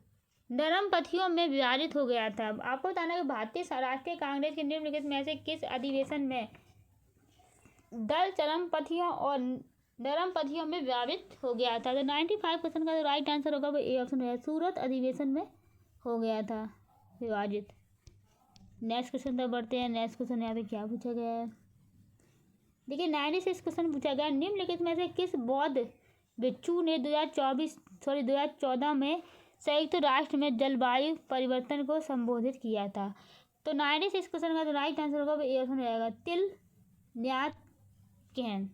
नरमपंथियों में विभाजित हो गया था? आपको बताना है कि भारतीय राष्ट्रीय कांग्रेस के निम्नलिखित में से किस अधिवेशन में दल चरमपंथियों और नरमपंथियों में विभाजित हो गया था? तो 95 क्वेश्चन का राइट आंसर होगा वो ए ऑप्शन है, सूरत अधिवेशन में हो गया था विभाजित। नेक्स्ट क्वेश्चन तक बढ़ते हैं। नेक्स्ट क्वेश्चन यहाँ पे क्या पूछा गया है? देखिए 96 क्वेश्चन पूछा गया, निम्नलिखित में से किस बौद्ध भिक्षु ने 2014 में संयुक्त राष्ट्र में जलवायु परिवर्तन को संबोधित किया था? तो 96 क्वेश्चन का जो राइट आंसर होगा वो ए ऑप्शन रहेगा, तिल न्यात कैन।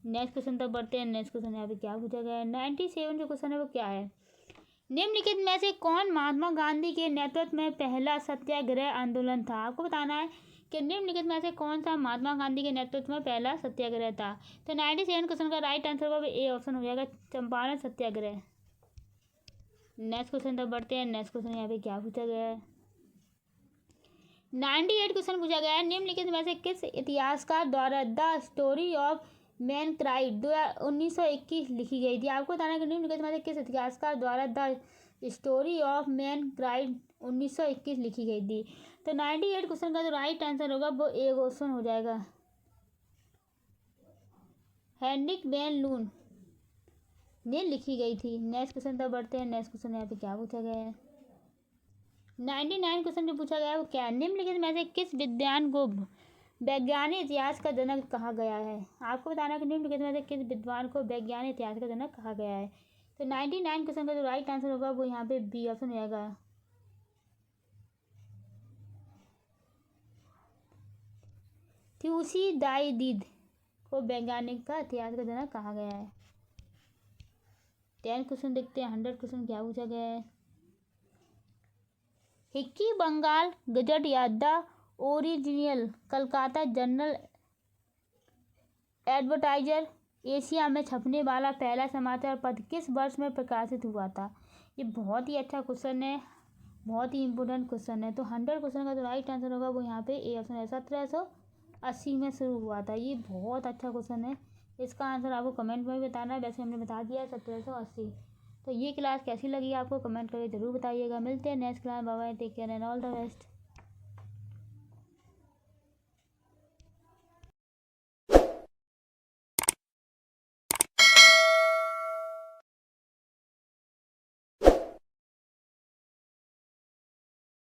नेक्स्ट क्वेश्चन तक बढ़ते हैं। नेक्स्ट क्वेश्चन यहाँ पे क्या पूछा गया है? 97 जो क्वेश्चन है वो क्या है? निम्नलिखित में से कौन महात्मा गांधी के नेतृत्व में पहला सत्याग्रह आंदोलन था? आपको बताना है कि निम्नलिखित में से कौन सा महात्मा गांधी के नेतृत्व में पहला सत्याग्रह था? तो 97 क्वेश्चन का राइट आंसर होगा ए ऑप्शन हो जाएगा, चंपारण सत्याग्रह। नेक्स्ट क्वेश्चन तक बढ़ते हैं। नेक्स्ट क्वेश्चन यहाँ पे क्या पूछा गया है? 98 क्वेश्चन पूछा गया है, निम्नलिखित में से किस इतिहासकार द्वारा द स्टोरी ऑफ मैनकाइंड 1921 लिखी गई थी? आपको बताना है कि निम्नलिखित में से किस इतिहासकार द्वारा द स्टोरी ऑफ मैनकाइंड 1921 लिखी गई थी? तो 98 क्वेश्चन का जो राइट आंसर होगा वो ए क्वेश्चन हो जाएगा, हेनरिक वैन लून ने लिखी गई थी। नेक्स्ट क्वेश्चन तक बढ़ते हैं। नेक्स्ट क्वेश्चन यहाँ पे क्या पूछा गया है? 99 क्वेश्चन जो पूछा गया है वो क्या है? निम्नलिखित में से किस विद्वान को वैज्ञानिक इतिहास का जनक कहा गया है? आपको बताना है कि निम्नलिखित में से किस विद्वान को वैज्ञानिक इतिहास का जनक कहा गया है? तो 99 क्वेश्चन का जो राइट आंसर होगा वो यहाँ पे बी ऑप्शन रहेगा, थ्यूसिडाइडिड को वैज्ञानिक का इतिहास का जनक कहा गया है। 10 क्वेश्चन देखते हैं। 100 क्वेश्चन क्या पूछा गया है? हिक्की बंगाल गजट या the original Calcutta journal advertiser Asia में छपने वाला पहला समाचार पत्र किस वर्ष में प्रकाशित हुआ था? ये बहुत ही अच्छा क्वेश्चन है, बहुत ही इंपॉर्टेंट क्वेश्चन है। तो 100 क्वेश्चन का जो राइट आंसर होगा वो यहाँ पे ए ऑप्शन है, 1780 में शुरू हुआ था। ये बहुत अच्छा क्वेश्चन है, इसका आंसर आपको कमेंट में बताना है। वैसे हमने बता दिया 1780। तो ये क्लास कैसी लगी आपको कमेंट करके ज़रूर बताइएगा। मिलते हैं next class. Bye bye, take care and all the best.